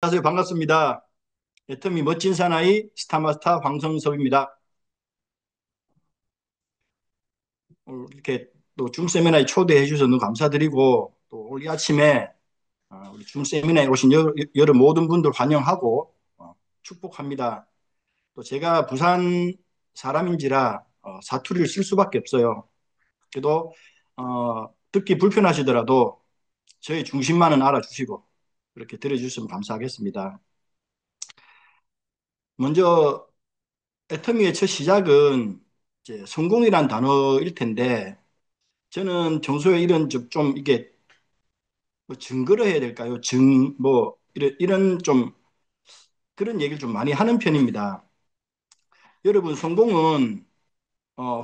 안녕하세요. 반갑습니다. 애터미 멋진 사나이 스타마스터 황성섭입니다. 이렇게 또 줌 세미나에 초대해 주셔서 너무 감사드리고 또 오늘 이 아침에 우리 줌 세미나에 오신 여러 모든 분들 환영하고 축복합니다. 또 제가 부산 사람인지라 사투리를 쓸 수밖에 없어요. 그래도 듣기 불편하시더라도 저의 중심만은 알아주시고 그렇게 들어주시면 감사하겠습니다. 먼저 애터미의 첫 시작은 이제 성공이란 단어일 텐데 저는 평소에 이런 좀 이게 뭐 증거를 해야 될까요? 뭐 이런 좀 그런 얘기를 좀 많이 하는 편입니다. 여러분 성공은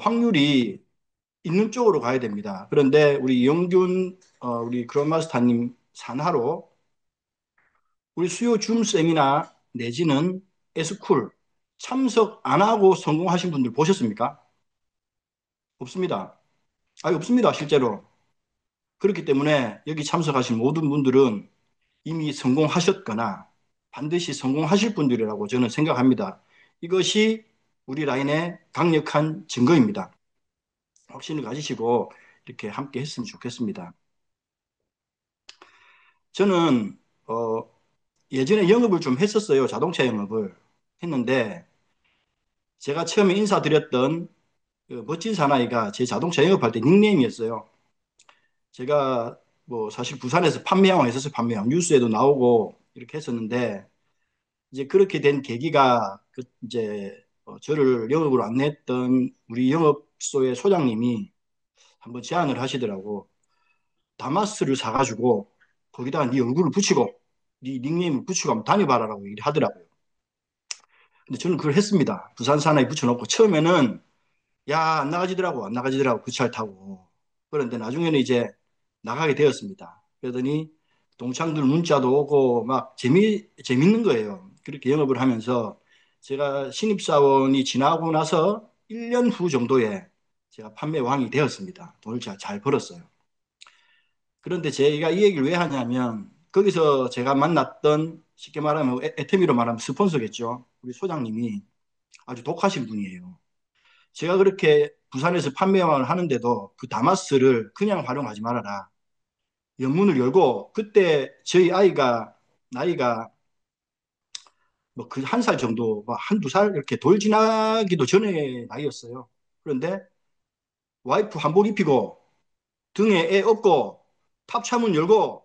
확률이 있는 쪽으로 가야 됩니다. 그런데 우리 영균 우리 그런마스터님 산하로 우리 수요 줌 세미나 내지는 에스쿨 참석 안 하고 성공하신 분들 보셨습니까? 없습니다. 아니 없습니다. 실제로. 그렇기 때문에 여기 참석하신 모든 분들은 이미 성공하셨거나 반드시 성공하실 분들이라고 저는 생각합니다. 이것이 우리 라인의 강력한 증거입니다. 확신을 가지시고 이렇게 함께 했으면 좋겠습니다. 저는 예전에 영업을 좀 했었어요. 자동차 영업을 했는데 제가 처음에 인사드렸던 그 멋진 사나이가 제 자동차 영업할 때 닉네임이었어요. 제가 뭐 사실 부산에서 판매왕 했었어요. 판매왕 뉴스에도 나오고 이렇게 했었는데 이제 그렇게 된 계기가 이제 저를 영업으로 안냈던 우리 영업소의 소장님이 한번 제안을 하시더라고. 다마스를 사가지고 거기다가 네 얼굴을 붙이고 네 닉네임을 붙이고 한번 다녀봐라라고 얘기를 하더라고요. 근데 저는 그걸 했습니다. 부산 사나이 붙여놓고 처음에는 야, 안 나가지더라고, 안 나가지더라고, 그 차를 타고. 그런데 나중에는 이제 나가게 되었습니다. 그러더니 동창들 문자도 오고 막 재밌는 거예요. 그렇게 영업을 하면서 제가 신입사원이 지나고 나서 1년 후 정도에 제가 판매왕이 되었습니다. 돈을 제가 잘 벌었어요. 그런데 제가 이 얘기를 왜 하냐면 거기서 제가 만났던 쉽게 말하면 애터미로 말하면 스폰서겠죠. 우리 소장님이 아주 독하신 분이에요. 제가 그렇게 부산에서 판매왕을 하는데도 그 다마스를 그냥 활용하지 말아라. 연문을 열고 그때 저희 아이가 나이가 뭐 그 한 살 정도, 뭐 한두 살 이렇게 돌 지나기도 전에 나이였어요. 그런데 와이프 한복 입히고 등에 애 업고 탑차문 열고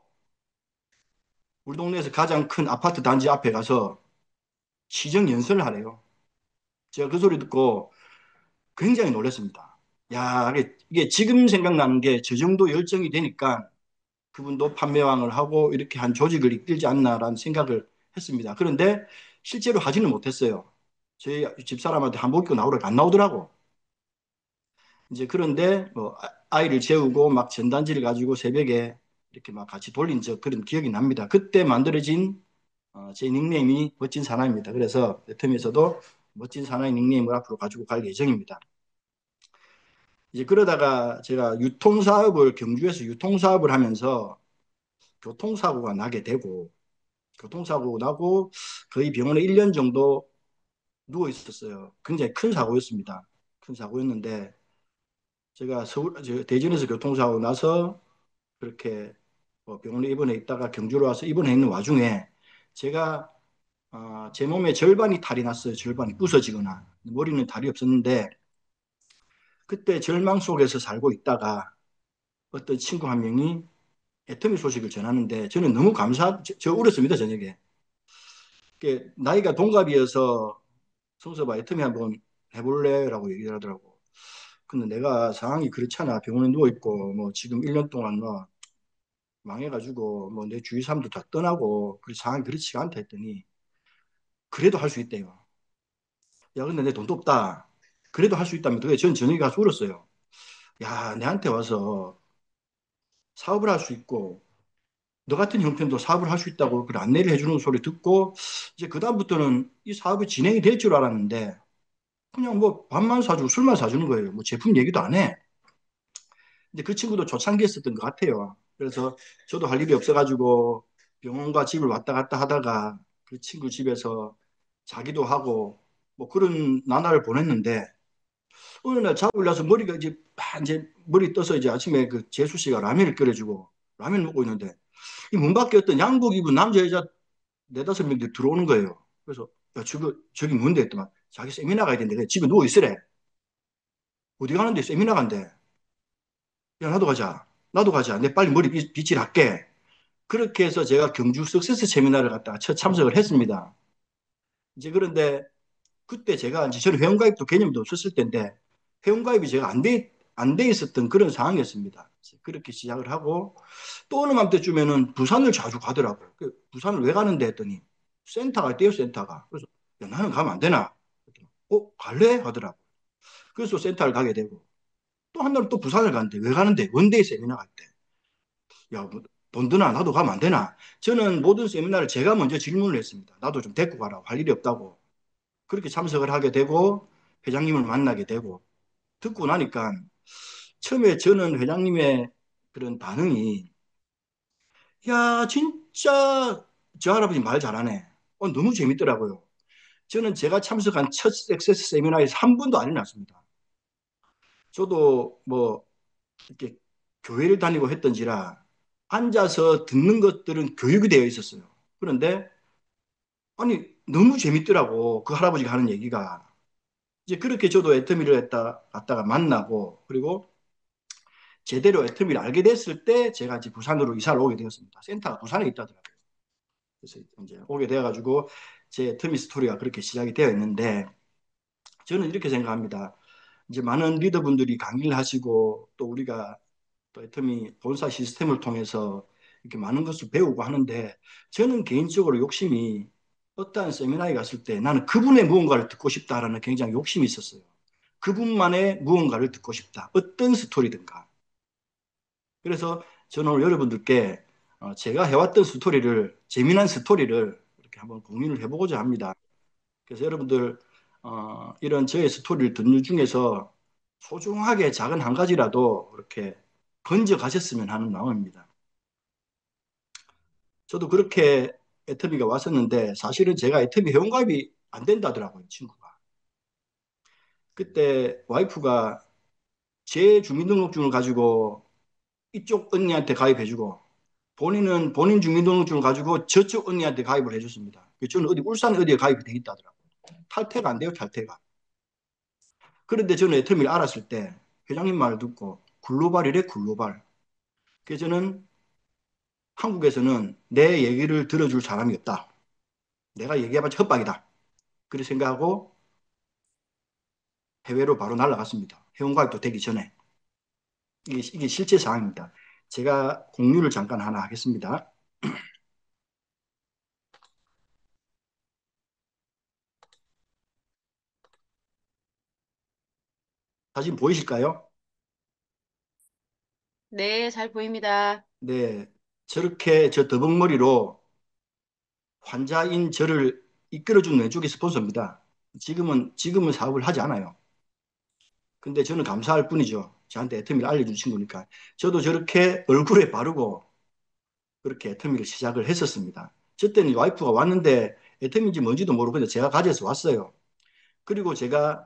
우리 동네에서 가장 큰 아파트 단지 앞에 가서 시정 연설을 하래요. 제가 그 소리 듣고 굉장히 놀랐습니다. 야, 이게 지금 생각나는 게 저 정도 열정이 되니까 그분도 판매왕을 하고 이렇게 한 조직을 이끌지 않나라는 생각을 했습니다. 그런데 실제로 하지는 못했어요. 저희 집사람한테 한복 입고 나오라고 안 나오더라고. 이제 그런데 뭐 아이를 재우고 막 전단지를 가지고 새벽에 이렇게 막 같이 돌린 그런 기억이 납니다. 그때 만들어진 제 닉네임이 멋진 사나이입니다. 그래서 틈에서도 멋진 사나이 닉네임을 앞으로 가지고 갈 예정입니다. 이제 그러다가 제가 경주에서 유통사업을 하면서 교통사고가 나게 되고 교통사고 나고 거의 병원에 1년 정도 누워 있었어요. 굉장히 큰 사고였습니다. 큰 사고였는데 제가 대전에서 교통사고 나서 그렇게 병원에 입원해 있다가 경주로 와서 입원해 있는 와중에 제가 제 몸의 절반이 탈이 났어요. 절반이 부서지거나 머리는 탈이 없었는데 그때 절망 속에서 살고 있다가 어떤 친구 한 명이 애터미 소식을 전하는데 저는 너무 저 울었습니다. 저녁에. 나이가 동갑이어서 성서봐 애터미 한번 해볼래? 라고 얘기를 하더라고. 근데 내가 상황이 그렇잖아. 병원에 누워있고, 뭐 지금 1년 동안 뭐 망해가지고, 뭐 내 주위 사람도 다 떠나고, 그 상황이 그렇지가 않다 했더니, 그래도 할 수 있대요. 야, 근데 내 돈도 없다. 그래도 할 수 있다면, 그게 전 저녁에 가서 울었어요. 야, 내한테 와서 사업을 할 수 있고, 너 같은 형편도 사업을 할 수 있다고 그 안내를 해주는 소리 듣고, 이제 그다음부터는 이 사업이 진행이 될 줄 알았는데, 그냥 뭐 밥만 사주고 술만 사주는 거예요. 뭐 제품 얘기도 안 해. 근데 그 친구도 초창기에 썼던 것 같아요. 그래서 저도 할 일이 없어가지고 병원과 집을 왔다 갔다 하다가 그 친구 집에서 자기도 하고 뭐 그런 나날을 보냈는데 어느 날 자고 일어나서 머리가 이제 머리 떠서 이제 아침에 그 재수 씨가 라면을 끓여주고 라면 먹고 있는데 이 문 밖에 어떤 양복 입은 남자 여자 네다섯 명들이 들어오는 거예요. 그래서 야 저기 뭔데 했더만 자기 세미나 가야 되는데 그냥 집에 누워 있으래. 어디 가는데 세미나 간대. 야 나도 가자. 나도 가자. 내 빨리 머리 빗질 할게. 그렇게 해서 제가 경주 석세스 세미나를 갔다가 첫 참석을 했습니다. 이제 그런데 그때 제가 이제 저는 회원가입도 개념도 없었을 텐데 회원가입이 제가 안 돼 있었던 그런 상황이었습니다. 그렇게 시작을 하고 또 어느 맘때쯤에는 부산을 자주 가더라고요. 부산을 왜 가는데 했더니 센터가 있대요, 센터가. 그래서 야, 나는 가면 안 되나? 갈래? 하더라고요. 그래서 센터를 가게 되고 또 한 날은 또 부산을 가는데 왜 가는데? 원데이 세미나 갈 때. 야, 뭐돈 드나? 나도 가면 안 되나? 저는 모든 세미나를 제가 먼저 질문을 했습니다. 나도 좀 데리고 가라고 할 일이 없다고. 그렇게 참석을 하게 되고 회장님을 만나게 되고 듣고 나니까 처음에 저는 회장님의 그런 반응이 야 진짜 저 할아버지 말 잘하네. 너무 재밌더라고요. 저는 제가 참석한 첫 액세스 세미나에서 한 번도 안 일어났습니다. 저도 뭐 이렇게 교회를 다니고 했던지라 앉아서 듣는 것들은 교육이 되어 있었어요. 그런데 아니 너무 재밌더라고 그 할아버지가 하는 얘기가. 이제 그렇게 저도 애터미를 갔다가 만나고 그리고 제대로 애터미를 알게 됐을 때 제가 이제 부산으로 이사를 오게 되었습니다. 센터가 부산에 있다더라고요. 그래서 이제 오게 되어가지고 제 애터미 스토리가 그렇게 시작이 되어 있는데 저는 이렇게 생각합니다. 이제 많은 리더분들이 강의를 하시고 또 우리가 또 애터미 본사 시스템을 통해서 이렇게 많은 것을 배우고 하는데 저는 개인적으로 욕심이 어떠한 세미나에 갔을 때 나는 그분의 무언가를 듣고 싶다라는 굉장히 욕심이 있었어요. 그분만의 무언가를 듣고 싶다. 어떤 스토리든가. 그래서 저는 오늘 여러분들께 제가 해왔던 스토리를, 재미난 스토리를 이렇게 한번 공유를 해보고자 합니다. 그래서 여러분들, 이런 저의 스토리를 듣는 중에서 소중하게 작은 한 가지라도 이렇게 건져 가셨으면 하는 마음입니다. 저도 그렇게 애터미가 왔었는데 사실은 제가 애터미 회원가입이 안 된다더라고요, 친구가. 그때 와이프가 제 주민등록증을 가지고 이쪽 언니한테 가입해주고 본인은 본인 주민등록증을 가지고 저쪽 언니한테 가입을 해줬습니다. 저는 어디 울산 어디에 가입이 돼 있다더라고요. 탈퇴가 안 돼요, 탈퇴가. 그런데 저는 애터미를 알았을 때 회장님 말을 듣고 글로벌이래, 글로벌. 그래서 저는 한국에서는 내 얘기를 들어줄 사람이 없다. 내가 얘기해봤자 헛박이다. 그렇게 생각하고 해외로 바로 날아갔습니다. 회원가입도 되기 전에. 이게 실제 상황입니다. 제가 공유를 잠깐 하나 하겠습니다. 사진 보이실까요? 네, 잘 보입니다. 네. 저렇게 저 더벅머리로 환자인 저를 이끌어준 왼쪽이 스폰서입니다. 지금은 사업을 하지 않아요. 근데 저는 감사할 뿐이죠. 저한테 애터미를 알려준 친구니까. 저도 저렇게 얼굴에 바르고 그렇게 애터미를 시작을 했었습니다. 저 때는 와이프가 왔는데 애터미인지 뭔지도 모르고 그냥 제가 가져서 왔어요. 그리고 제가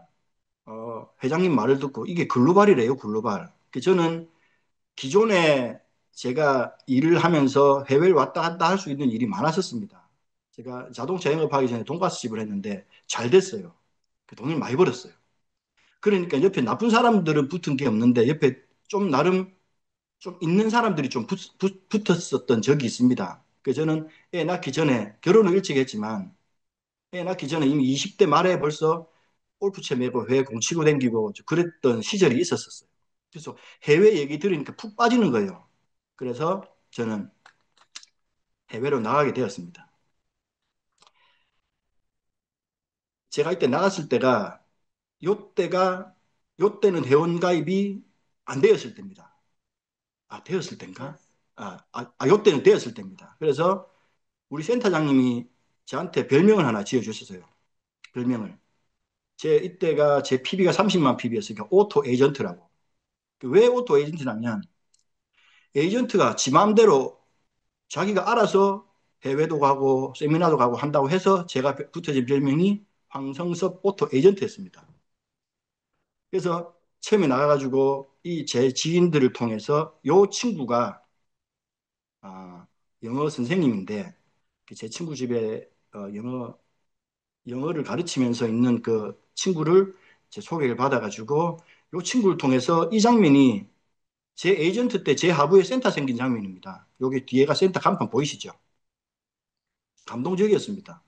회장님 말을 듣고 이게 글로벌이래요, 글로벌. 저는 기존에 제가 일을 하면서 해외를 왔다 갔다 할 수 있는 일이 많았었습니다. 제가 자동차 영업하기 전에 돈가스 집을 했는데 잘 됐어요. 그 돈을 많이 벌었어요. 그러니까 옆에 나쁜 사람들은 붙은 게 없는데 옆에 좀 나름 좀 있는 사람들이 좀 붙었었던 적이 있습니다. 그 저는 애 낳기 전에 결혼을 일찍 했지만 애 낳기 전에 이미 20대 말에 벌써 골프채 메고 해외 공치고 댕기고 그랬던 시절이 있었어요. 그래서 해외 얘기 들으니까 푹 빠지는 거예요. 그래서 저는 해외로 나가게 되었습니다. 제가 이때 나갔을 때가 요때가 요때는 회원가입이 안 되었을 때입니다. 되었을 때인가? 요때는 되었을 때입니다. 그래서 우리 센터장님이 저한테 별명을 하나 지어주셨어요. 별명을. 이때가 제 PB가 30만 PB였으니까 오토 에이전트라고. 왜 오토 에이전트냐면 에이전트가 지 마음대로 자기가 알아서 해외도 가고 세미나도 가고 한다고 해서 제가 붙여진 별명이 황성섭 오토 에이전트였습니다. 그래서 처음에 나가가지고 이 제 지인들을 통해서 요 친구가 아, 영어 선생님인데 제 친구 집에 영어를 가르치면서 있는 그 친구를 제 소개를 받아가지고 요 친구를 통해서 이 장면이 제 에이전트 때 제 하부에 센터 생긴 장면입니다. 여기 뒤에가 센터 간판 보이시죠? 감동적이었습니다.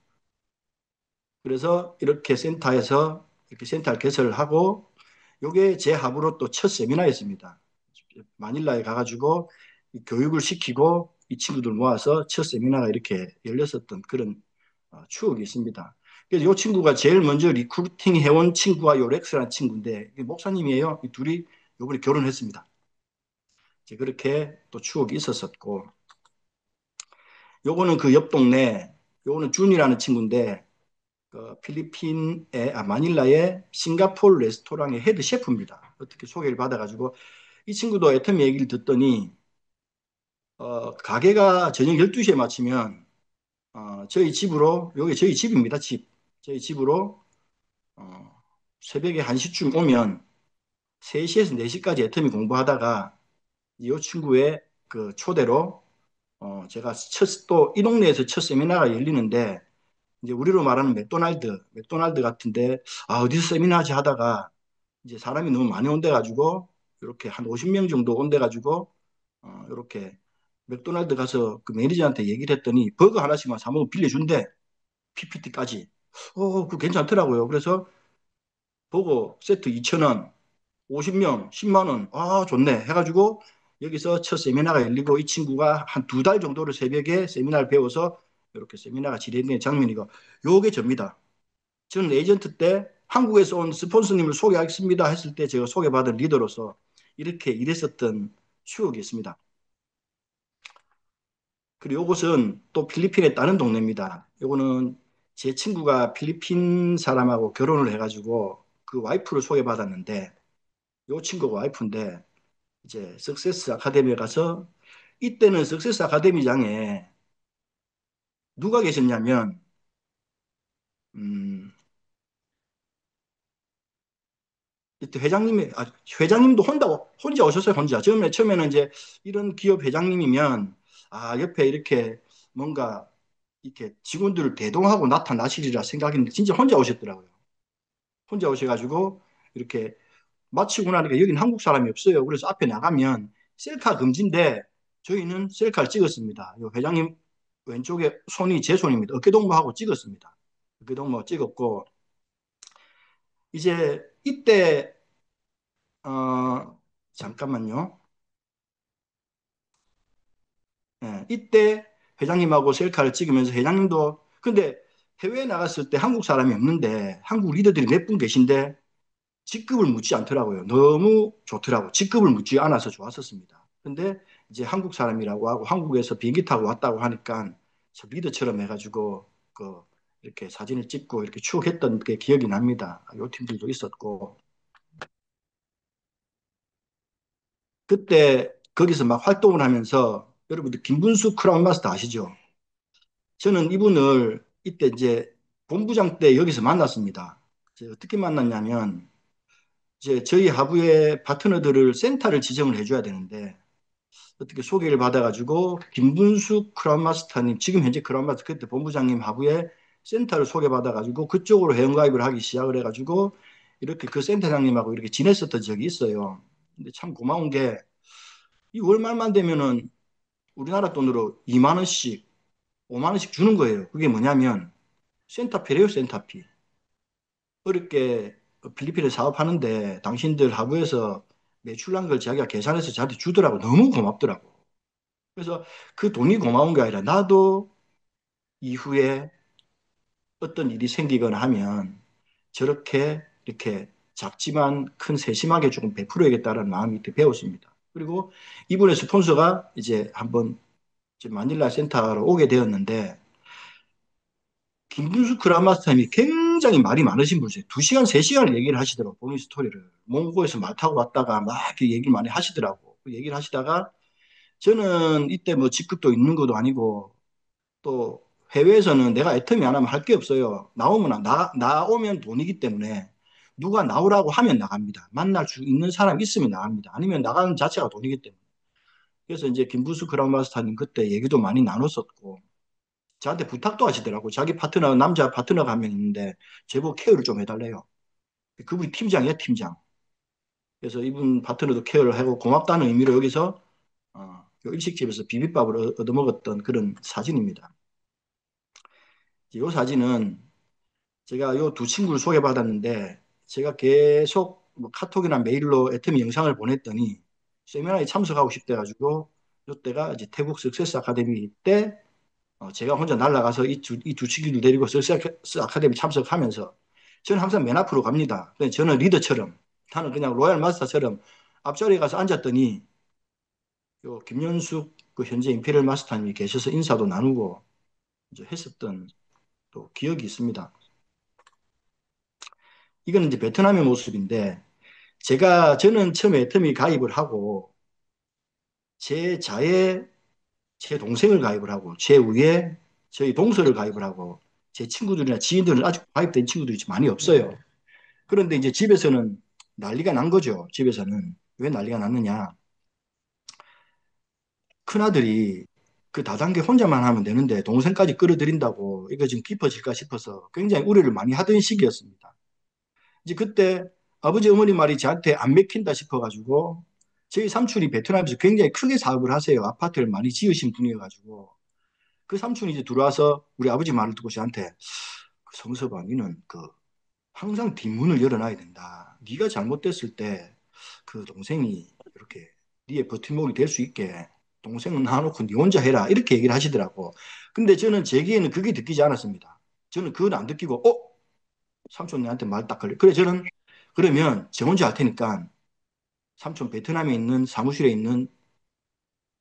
그래서 이렇게 센터에서 이렇게 센터를 개설을 하고 요게 제 합으로 또 첫 세미나였습니다. 마닐라에 가가지고 교육을 시키고 이 친구들 모아서 첫 세미나가 이렇게 열렸었던 그런 추억이 있습니다. 그래서 이 친구가 제일 먼저 리크루팅 해온 친구가 요 렉스라는 친구인데 목사님이에요. 이 둘이 요번에 결혼했습니다. 이제 그렇게 또 추억이 있었었고 요거는 그 옆 동네 요거는 준이라는 친구인데 그 필리핀의 마닐라의 싱가포르 레스토랑의 헤드 셰프입니다. 어떻게 소개를 받아가지고 이 친구도 애터미 얘기를 듣더니 가게가 저녁 12시에 마치면 저희 집으로 여기 저희 집입니다. 집. 저희 집으로 어, 새벽에 1시쯤 오면 3시에서 4시까지 애터미 공부하다가 이 친구의 그 초대로 제가 또 이 동네에서 첫 세미나가 열리는데 이제 우리로 말하는 맥도날드 같은데 어디서 세미나 하지 하다가 이제 사람이 너무 많이 온대 가지고 이렇게 한 50명 정도 온대 가지고 이렇게 맥도날드 가서 그 매니저한테 얘기를 했더니 버거 하나씩만 사 먹으면 빌려준대. PPT까지. 그거 괜찮더라고요. 그래서 버거 세트 2,000원, 50명 10만 원. 좋네. 해가지고 여기서 첫 세미나가 열리고 이 친구가 한 2달 정도를 새벽에 세미나를 배워서 이렇게 세미나가 진행된 장면이고 요게 접니다. 저는 에이전트 때 한국에서 온 스폰서님을 소개하겠습니다 했을 때 제가 소개받은 리더로서 이렇게 일했었던 추억이 있습니다. 그리고 이곳은 또 필리핀의 다른 동네입니다. 이거는 제 친구가 필리핀 사람하고 결혼을 해가지고 그 와이프를 소개받았는데 이 친구가 와이프인데 이제 석세스 아카데미에 가서 이때는 석세스 아카데미장에 누가 계셨냐면 음, 이때 회장님도 혼자 오셨어요, 혼자. 처음에는 이제 이런 기업 회장님이면, 옆에 이렇게 뭔가, 이렇게 직원들을 대동하고 나타나시리라 생각했는데, 진짜 혼자 오셨더라고요. 혼자 오셔가지고, 이렇게 마치고 나니까 여기는 한국 사람이 없어요. 그래서 앞에 나가면 셀카 금지인데, 저희는 셀카를 찍었습니다. 요 회장님 왼쪽에 손이 제 손입니다. 어깨동무하고 찍었습니다. 어깨동무 찍었고, 이제 이때 잠깐만요. 이때 회장님하고 셀카를 찍으면서 회장님도 근데 해외에 나갔을 때 한국 사람이 없는데 한국 리더들이 몇 분 계신데 직급을 묻지 않더라고요. 너무 좋더라고. 직급을 묻지 않아서 좋았었습니다. 근데 이제 한국 사람이라고 하고 한국에서 비행기 타고 왔다고 하니까 저 리더처럼 해가지고 이렇게 사진을 찍고 이렇게 추억했던 게 기억이 납니다. 요 팀들도 있었고 그때 거기서 막 활동을 하면서 여러분들 김분수 크라운 마스터 아시죠? 저는 이분을 이때 이제 본부장 때 여기서 만났습니다. 이제 어떻게 만났냐면 이제 저희 하부의 파트너들을 센터를 지정을 해줘야 되는데 어떻게 소개를 받아가지고 김분수 크라운 마스터님 지금 현재 크라운 마스터 그때 본부장님 하부의 센터를 소개받아가지고 그쪽으로 회원가입을 하기 시작을 해가지고 이렇게 그 센터장님하고 이렇게 지냈었던 적이 있어요. 근데 참 고마운 게 이 월말만 되면은 우리나라 돈으로 2만 원씩, 5만 원씩 주는 거예요. 그게 뭐냐면 센터피래요, 센터피. 어렵게 필리핀에 사업하는데 당신들 하부에서 매출난 걸 자기가 계산해서 저한테 주더라고. 너무 고맙더라고. 그래서 그 돈이 고마운 게 아니라 나도 이후에 어떤 일이 생기거나 하면 저렇게 이렇게 작지만 큰 세심하게 조금 베풀어야겠다는 마음이 배웠습니다. 그리고 이분의 스폰서가 이제 한번 이제 마닐라 센터로 오게 되었는데 김준수 그라마스터님이 굉장히 말이 많으신 분이세요. 2시간, 3시간을 얘기를 하시더라고요. 본인 스토리를. 몽고에서 말 타고 왔다가 막 이렇게 얘기를 많이 하시더라고. 그 얘기를 하시다가 저는 이때 뭐 직급도 있는 것도 아니고 또 해외에서는 내가 애터미 안 하면 할 게 없어요. 나오면 나오면 돈이기 때문에 누가 나오라고 하면 나갑니다. 만날 수 있는 사람 있으면 나갑니다. 아니면 나가는 자체가 돈이기 때문에. 그래서 이제 김부수 그랑마스터님 그때 얘기도 많이 나눴었고 저한테 부탁도 하시더라고. 자기 파트너 남자 파트너가 한 명 있는데 제보 케어를 좀 해달래요. 그분이 팀장이에요, 팀장. 그래서 이분 파트너도 케어를 하고 고맙다는 의미로 여기서 요 일식집에서 비빔밥을 얻어먹었던 그런 사진입니다. 이 사진은 제가 요 두 친구를 소개받았는데 제가 계속 뭐 카톡이나 메일로 애터미 영상을 보냈더니 세미나에 참석하고 싶대 가지고 이때가 이제 태국 석세스 아카데미 때 제가 혼자 날아가서 이 두 친구를 데리고 석세스 아카데미 참석하면서 저는 항상 맨 앞으로 갑니다. 저는 리더처럼 나는 그냥 로얄 마스터처럼 앞자리에 가서 앉았더니 요 김연숙 그 현재 임페리얼 마스터님이 계셔서 인사도 나누고 이제 했었던 또 기억이 있습니다. 이거는 이제 베트남의 모습인데 저는 처음에 애터미 가입을 하고 제 자에 제 동생을 가입을 하고 제 위에 저희 동서를 가입을 하고 제 친구들이나 지인들은 아직 가입된 친구들이 많이 없어요. 그런데 이제 집에서는 난리가 난 거죠. 집에서는 왜 난리가 났느냐? 큰아들이 그 다단계 혼자만 하면 되는데 동생까지 끌어들인다고 이거 지금 깊어질까 싶어서 굉장히 우려를 많이 하던 시기였습니다. 이제 그때 아버지 어머니 말이 저한테 안 맥힌다 싶어가지고 저희 삼촌이 베트남에서 굉장히 크게 사업을 하세요. 아파트를 많이 지으신 분이어가지고 그 삼촌이 이제 들어와서 우리 아버지 말을 듣고 저한테 그 성서방 이는 그 항상 뒷문을 열어놔야 된다. 네가 잘못됐을 때 그 동생이 이렇게 네의 버팀목이 될 수 있게 동생은 놔놓고 네 혼자 해라 이렇게 얘기를 하시더라고. 근데 저는 제기에는 그게 듣기지 않았습니다. 저는 그건 안 듣기고 삼촌 내한테 말 딱 걸려. 그래 저는 그러면 저 혼자 할 테니까 삼촌 베트남에 있는 사무실에 있는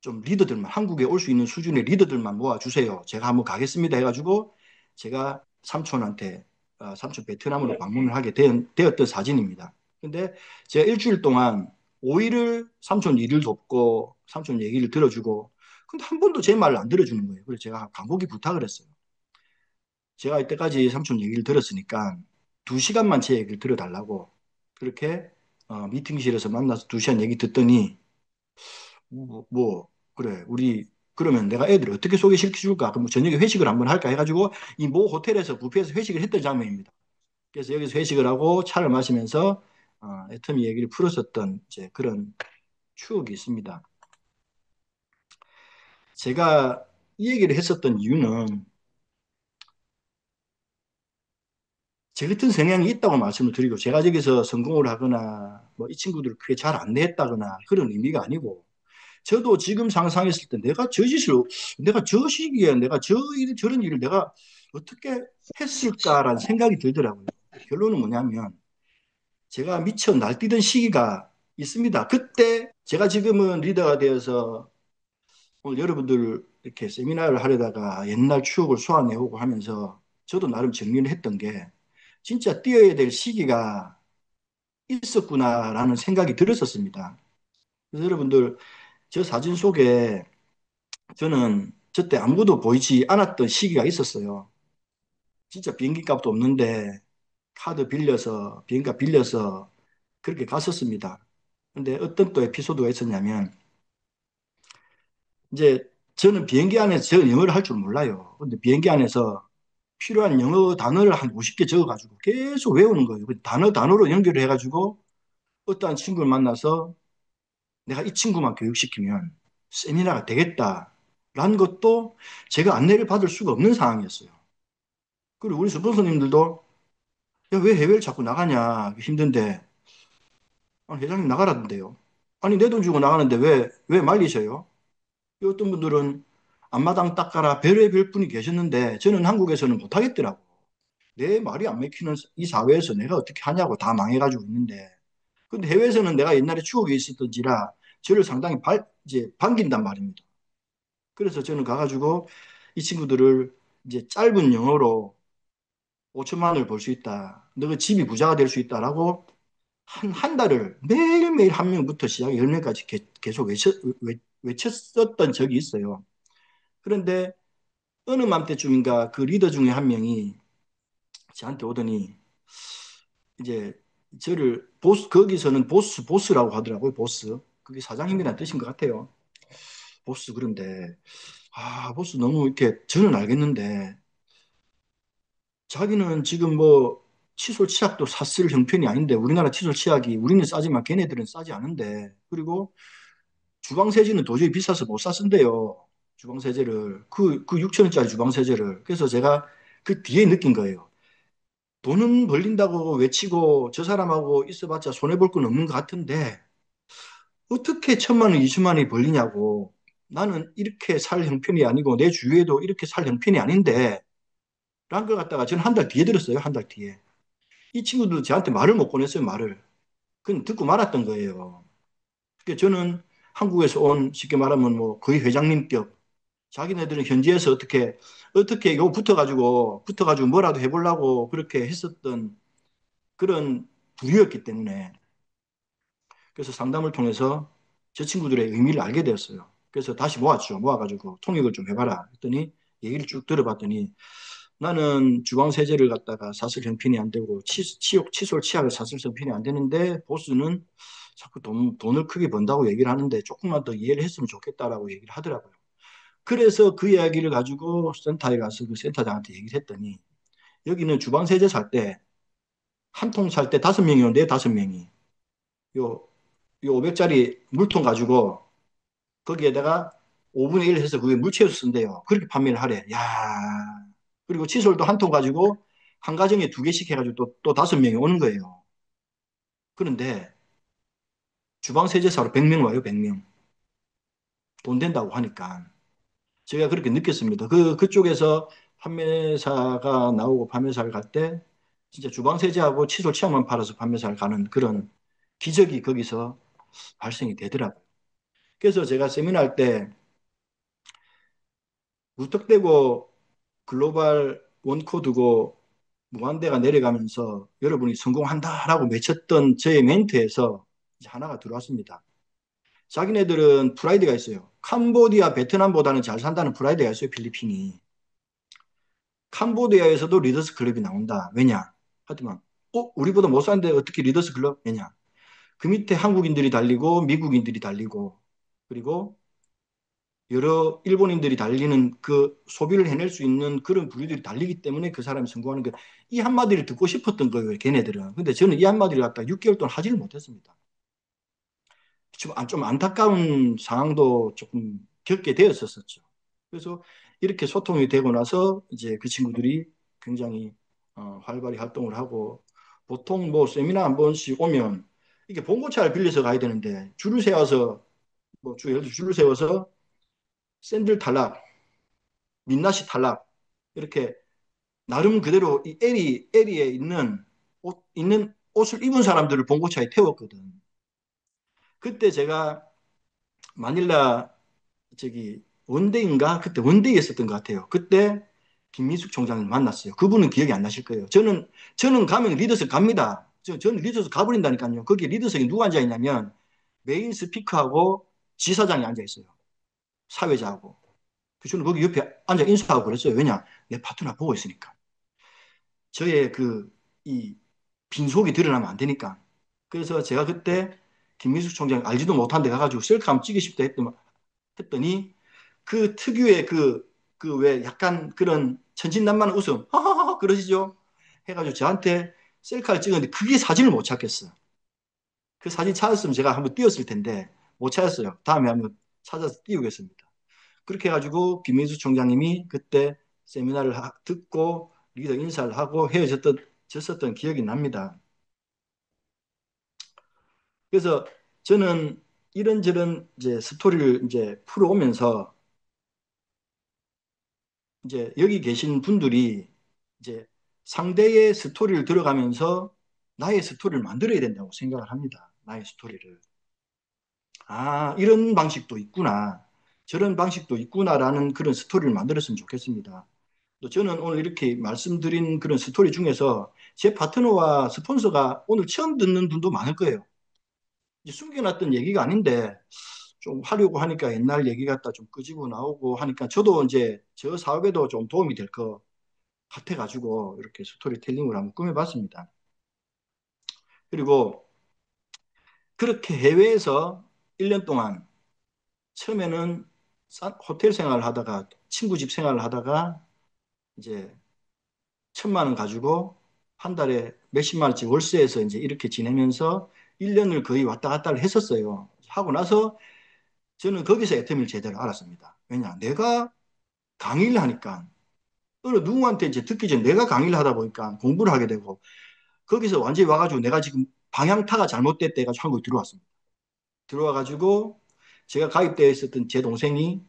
좀 리더들만 한국에 올 수 있는 수준의 리더들만 모아주세요. 제가 한번 가겠습니다 해가지고 제가 삼촌한테 삼촌 베트남으로 방문을 하게 되었던 사진입니다. 근데 제가 일주일 동안 5일을 삼촌 일을 돕고 삼촌 얘기를 들어주고 근데 한 번도 제 말을 안 들어주는 거예요. 그래서 제가 간곡히 부탁을 했어요. 제가 이때까지 삼촌 얘기를 들었으니까 2시간만 제 얘기를 들어달라고 그렇게 미팅실에서 만나서 2시간 얘기 듣더니 그래 우리 그러면 내가 애들 어떻게 소개시켜 줄까? 그럼 저녁에 회식을 한번 할까 해가지고 이 모 호텔에서 뷔페에서 회식을 했던 장면입니다. 그래서 여기서 회식을 하고 차를 마시면서 애터미 얘기를 풀었었던 이제 그런 추억이 있습니다. 제가 이 얘기를 했었던 이유는 제 같은 성향이 있다고 말씀을 드리고 제가 저기서 성공을 하거나 뭐 이 친구들을 크게 잘 안 냈다거나 그런 의미가 아니고 저도 지금 상상했을 때 내가 저 시기에 내가 저런 일을 내가 어떻게 했을까라는 생각이 들더라고요. 결론은 뭐냐면 제가 미처 날뛰던 시기가 있습니다. 그때 제가 지금은 리더가 되어서 오늘 여러분들 이렇게 세미나를 하려다가 옛날 추억을 쏘아내오고 하면서 저도 나름 정리를 했던 게 진짜 뛰어야 될 시기가 있었구나라는 생각이 들었었습니다. 그래서 여러분들 저 사진 속에 저는 저때 아무도 보이지 않았던 시기가 있었어요. 진짜 비행기 값도 없는데 카드 빌려서 비행기 빌려서 그렇게 갔었습니다. 근데 어떤 또 에피소드가 있었냐면 이제 저는 비행기 안에서 저 영어를 할 줄 몰라요. 근데 비행기 안에서 필요한 영어 단어를 한 50개 적어가지고 계속 외우는 거예요. 단어로 연결을 해가지고 어떠한 친구를 만나서 내가 이 친구만 교육시키면 세미나가 되겠다라는 것도 제가 안내를 받을 수가 없는 상황이었어요. 그리고 우리 스폰서님들도 야, 왜 해외를 자꾸 나가냐 힘든데 아니, 회장님 나가라던데요. 아니 내 돈 주고 나가는데 왜 말리셔요? 어떤 분들은 앞마당 닦아라 별의별 분이 계셨는데 저는 한국에서는 못하겠더라고. 내 말이 안 맥히는 이 사회에서 내가 어떻게 하냐고 다 망해가지고 있는데 근데 해외에서는 내가 옛날에 추억이 있었던지라 저를 상당히 이제 반긴단 말입니다. 그래서 저는 가가지고 이 친구들을 이제 짧은 영어로 5천만 원을 벌 수 있다. 너가 집이 부자가 될 수 있다라고 한 달을 매일매일 한 명부터 시작해 10명까지 계속 외쳤었던 적이 있어요. 그런데 어느 맘때쯤인가 그 리더 중에 한 명이 저한테 오더니 이제 저를 보스, 거기서는 보스라고 하더라고요. 보스. 그게 사장님이라는 뜻인 것 같아요. 보스. 그런데 보스 너무 이렇게 저는 알겠는데 자기는 지금 뭐 칫솔 치약도 샀을 형편이 아닌데, 우리나라 칫솔 치약이 우리는 싸지만 걔네들은 싸지 않은데, 그리고 주방세제는 도저히 비싸서 못 샀는데요. 주방세제를 그 6천 원짜리 주방세제를. 그래서 제가 그 뒤에 느낀 거예요. 돈은 벌린다고 외치고 저 사람하고 있어봤자 손해볼 건 없는 것 같은데 어떻게 천만 원, 2천만 원이 벌리냐고. 나는 이렇게 살 형편이 아니고 내 주위에도 이렇게 살 형편이 아닌데 라는 걸 갖다가 저는 한 달 뒤에 들었어요. 한 달 뒤에. 이 친구도 저한테 말을 못 꺼냈어요. 말을. 그냥 듣고 말았던 거예요. 그러니까 저는 한국에서 온, 쉽게 말하면 뭐 거의 회장님격, 자기네들은 현지에서 어떻게 이거 붙어가지고 뭐라도 해보려고 그렇게 했었던 그런 부류였기 때문에, 그래서 상담을 통해서 저 친구들의 의미를 알게 되었어요. 그래서 다시 모았죠. 모아가지고 통역을 좀 해봐라 했더니, 얘기를 쭉 들어봤더니, 나는 주방 세제를 갖다가 사슬 형편이 안 되고 칫솔 치약을 사슬 형편이 안 되는데 보스는 자꾸 돈을 크게 번다고 얘기를 하는데 조금만 더 이해를 했으면 좋겠다라고 얘기를 하더라고요. 그래서 그 이야기를 가지고 센터에 가서 그 센터장한테 얘기를 했더니, 여기는 주방 세제 살 때 한 통 살 때 5명이 오는데, 5명이 요, 요 500짜리 물통 가지고 거기에다가 5분의 1 해서 그게 물 채워서 쓴대요. 그렇게 판매를 하래. 야, 그리고 칫솔도 한 통 가지고 한 가정에 2개씩 해가지고 또 5명이 오는 거예요. 그런데 주방 세제사로 100명 와요, 100명. 돈 된다고 하니까. 제가 그렇게 느꼈습니다. 그쪽에서 판매사가 나오고 판매사를 갈 때 진짜 주방 세제하고 칫솔 치약만 팔아서 판매사를 가는 그런 기적이 거기서 발생이 되더라고요. 그래서 제가 세미나 할 때 무턱대고 글로벌 원코드고 무한대가 내려가면서 여러분이 성공한다라고 외쳤던 저의 멘트에서 이제 하나가 들어왔습니다. 자기네들은 프라이드가 있어요. 캄보디아, 베트남보다는 잘 산다는 프라이드가 있어요, 필리핀이. 캄보디아에서도 리더스 클럽이 나온다. 왜냐? 하지만, 우리보다 못 사는데 어떻게 리더스 클럽? 왜냐? 그 밑에 한국인들이 달리고, 미국인들이 달리고, 그리고 여러 일본인들이 달리는 그 소비를 해낼 수 있는 그런 부류들이 달리기 때문에 그 사람이 성공하는 거. 이 한마디를 듣고 싶었던 거예요, 걔네들은. 근데 저는 이 한마디를 갖다 6개월 동안 하지를 못했습니다. 좀 안타까운 상황도 조금 겪게 되었었죠. 그래서 이렇게 소통이 되고 나서 이제 그 친구들이 굉장히 활발히 활동을 하고, 보통 뭐 세미나 한 번씩 오면 이게 봉고차를 빌려서 가야 되는데 줄을 세워서, 뭐 예를 들어 줄을 세워서 샌들 탈락, 민낯이 탈락, 이렇게 나름 그대로 이 에리에 있는 옷을 입은 사람들을 봉고차에 태웠거든. 그때 제가 마닐라 저기 원대인가? 그때 원대에 있었던 것 같아요. 그때 김민숙 총장을 만났어요. 그분은 기억이 안 나실 거예요. 저는 가면 리더석 갑니다. 저는 리더석 가버린다니까요. 거기 리더석에 누가 앉아 있냐면 메인 스피커하고 지사장이 앉아 있어요. 사회자하고. 저는 거기 옆에 앉아 인사하고 그랬어요. 왜냐? 내 파트너 보고 있으니까. 저의 이 빈속이 드러나면 안 되니까. 그래서 제가 그때 김민숙 총장 알지도 못한 데 가가지고 셀카 한번 찍고 싶다 했더니 그 특유의 그 왜 약간 그런 천진난만한 웃음, 하하하 그러시죠? 해가지고 저한테 셀카를 찍었는데 그게 사진을 못 찾겠어. 그 사진 찾았으면 제가 한번 띄웠을 텐데 못 찾았어요. 다음에 한번 찾아서 띄우겠습니다. 그렇게 해가지고 김민수 총장님이 그때 세미나를 듣고 리더 인사를 하고 졌었던 기억이 납니다. 그래서 저는 이런저런 이제 스토리를 이제 풀어오면서 이제 여기 계신 분들이 이제 상대의 스토리를 들어가면서 나의 스토리를 만들어야 된다고 생각을 합니다. 나의 스토리를. 이런 방식도 있구나. 저런 방식도 있구나라는 그런 스토리를 만들었으면 좋겠습니다. 또 저는 오늘 이렇게 말씀드린 그런 스토리 중에서 제 파트너와 스폰서가 오늘 처음 듣는 분도 많을 거예요. 숨겨놨던 얘기가 아닌데 좀 하려고 하니까 옛날 얘기 같다 좀 끄집어 나오고 하니까 저도 이제 저 사업에도 좀 도움이 될 것 같아가지고 이렇게 스토리텔링을 한번 꾸며봤습니다. 그리고 그렇게 해외에서 1년 동안 처음에는 호텔 생활을 하다가 친구 집 생활을 하다가 이제 1,000만 원 가지고 한 달에 몇십만 원씩 월세에서 이제 이렇게 지내면서 1년을 거의 왔다 갔다를 했었어요. 하고 나서 저는 거기서 애터미를 제대로 알았습니다. 왜냐? 내가 강의를 하니까 어느 누구한테 이제 듣기 전에 내가 강의를 하다 보니까 공부를 하게 되고 거기서 완전히 와가지고 내가 지금 방향타가 잘못됐다 해가지고 한국에 들어왔습니다. 들어와가지고 제가 가입되어 있었던 제 동생이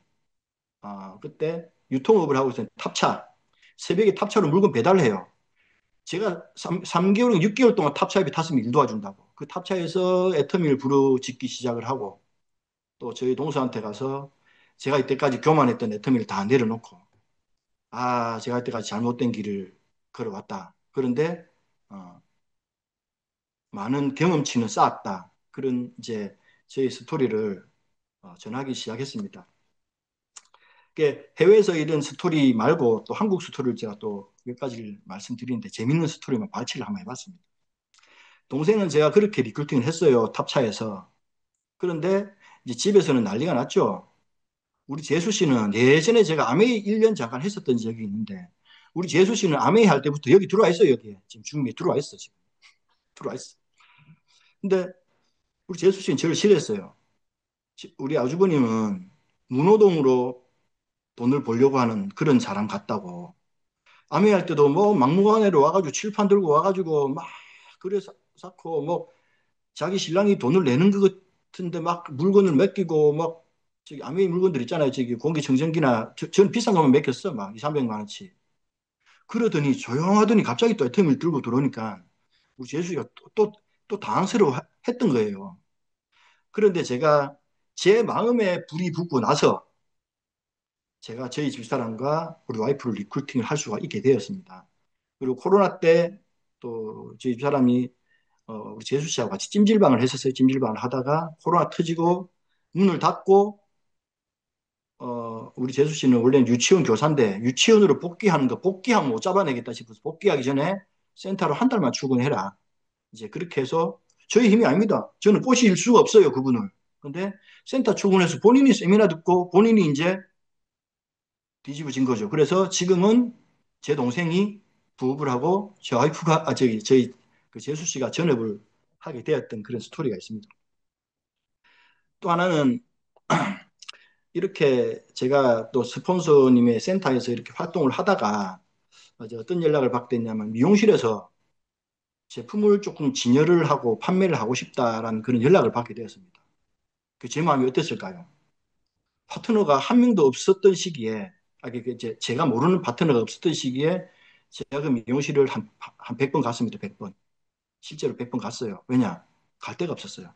그때 유통업을 하고 있었는 탑차 새벽에 탑차로 물건 배달을 해요. 제가 3개월, 6개월 동안 탑차에 탔으면 일 도와준다고. 그 탑차에서 애터미를 부르짖기 시작을 하고 또 저희 동서한테 가서 제가 이때까지 교만했던 애터미를 다 내려놓고 제가 이때까지 잘못된 길을 걸어왔다. 그런데 어, 많은 경험치는 쌓았다. 그런 이제 저희 스토리를 전하기 시작했습니다. 해외에서 이런 스토리 말고 또 한국 스토리를 제가 또 몇 가지를 말씀드리는데 재밌는 스토리만 발췌를 한번 해봤습니다. 동생은 제가 그렇게 리크루팅을 했어요. 탑차에서. 그런데 이제 집에서는 난리가 났죠. 우리 재수 씨는 예전에 제가 아메이 1년 잠깐 했었던 적이 있는데 우리 재수 씨는 아메이 할 때부터 여기 들어와 있어요. 여기 지금 중미에 들어와 있어. 지금 들어와 있어. 근데 우리 재수 씨는 저를 싫어했어요. 우리 아주버님은 문호동으로 돈을 벌려고 하는 그런 사람 같다고. 아메이 할 때도 뭐 막무가내로 와가지고 칠판 들고 와가지고 막 그래 쌓고 뭐 자기 신랑이 돈을 내는 것 같은데 막 물건을 맡기고 막 저기 아메이 물건들 있잖아요. 저기 공기청정기나 전 비싼 거만 맡겼어. 막 2, 300만 원치. 그러더니 조용하더니 갑자기 또 애터미를 들고 들어오니까 우리 재수가 또 당황스러워 했던 거예요. 그런데 제가 제 마음에 불이 붙고 나서 제가 저희 집사람과 우리 와이프를 리크루팅을 할 수가 있게 되었습니다. 그리고 코로나 때 또 저희 집사람이 우리 재수 씨하고 같이 찜질방을 했었어요. 찜질방을 하다가 코로나 터지고 문을 닫고 우리 재수 씨는 원래는 유치원 교사인데 유치원으로 복귀하는 거 복귀하면 못 잡아내겠다 싶어서 복귀하기 전에 센터로 한 달만 출근해라. 이제 그렇게 해서 저희 힘이 아닙니다. 저는 꼬실 수가 없어요, 그분을. 근데 센터 출근해서 본인이 세미나 듣고 본인이 이제 뒤집어진 거죠. 그래서 지금은 제 동생이 부업을 하고 제 와이프가 저희 그 재수 씨가 전업을 하게 되었던 그런 스토리가 있습니다. 또 하나는 이렇게 제가 또 스폰서님의 센터에서 이렇게 활동을 하다가 어떤 연락을 받게 됐냐면 미용실에서 제품을 조금 진열을 하고 판매를 하고 싶다라는 그런 연락을 받게 되었습니다. 그 제 마음이 어땠을까요? 파트너가 한 명도 없었던 시기에, 이제 제가 모르는 파트너가 없었던 시기에 제가 그 미용실을 한 100번 갔습니다. 100번. 실제로 100번 갔어요. 왜냐? 갈 데가 없었어요.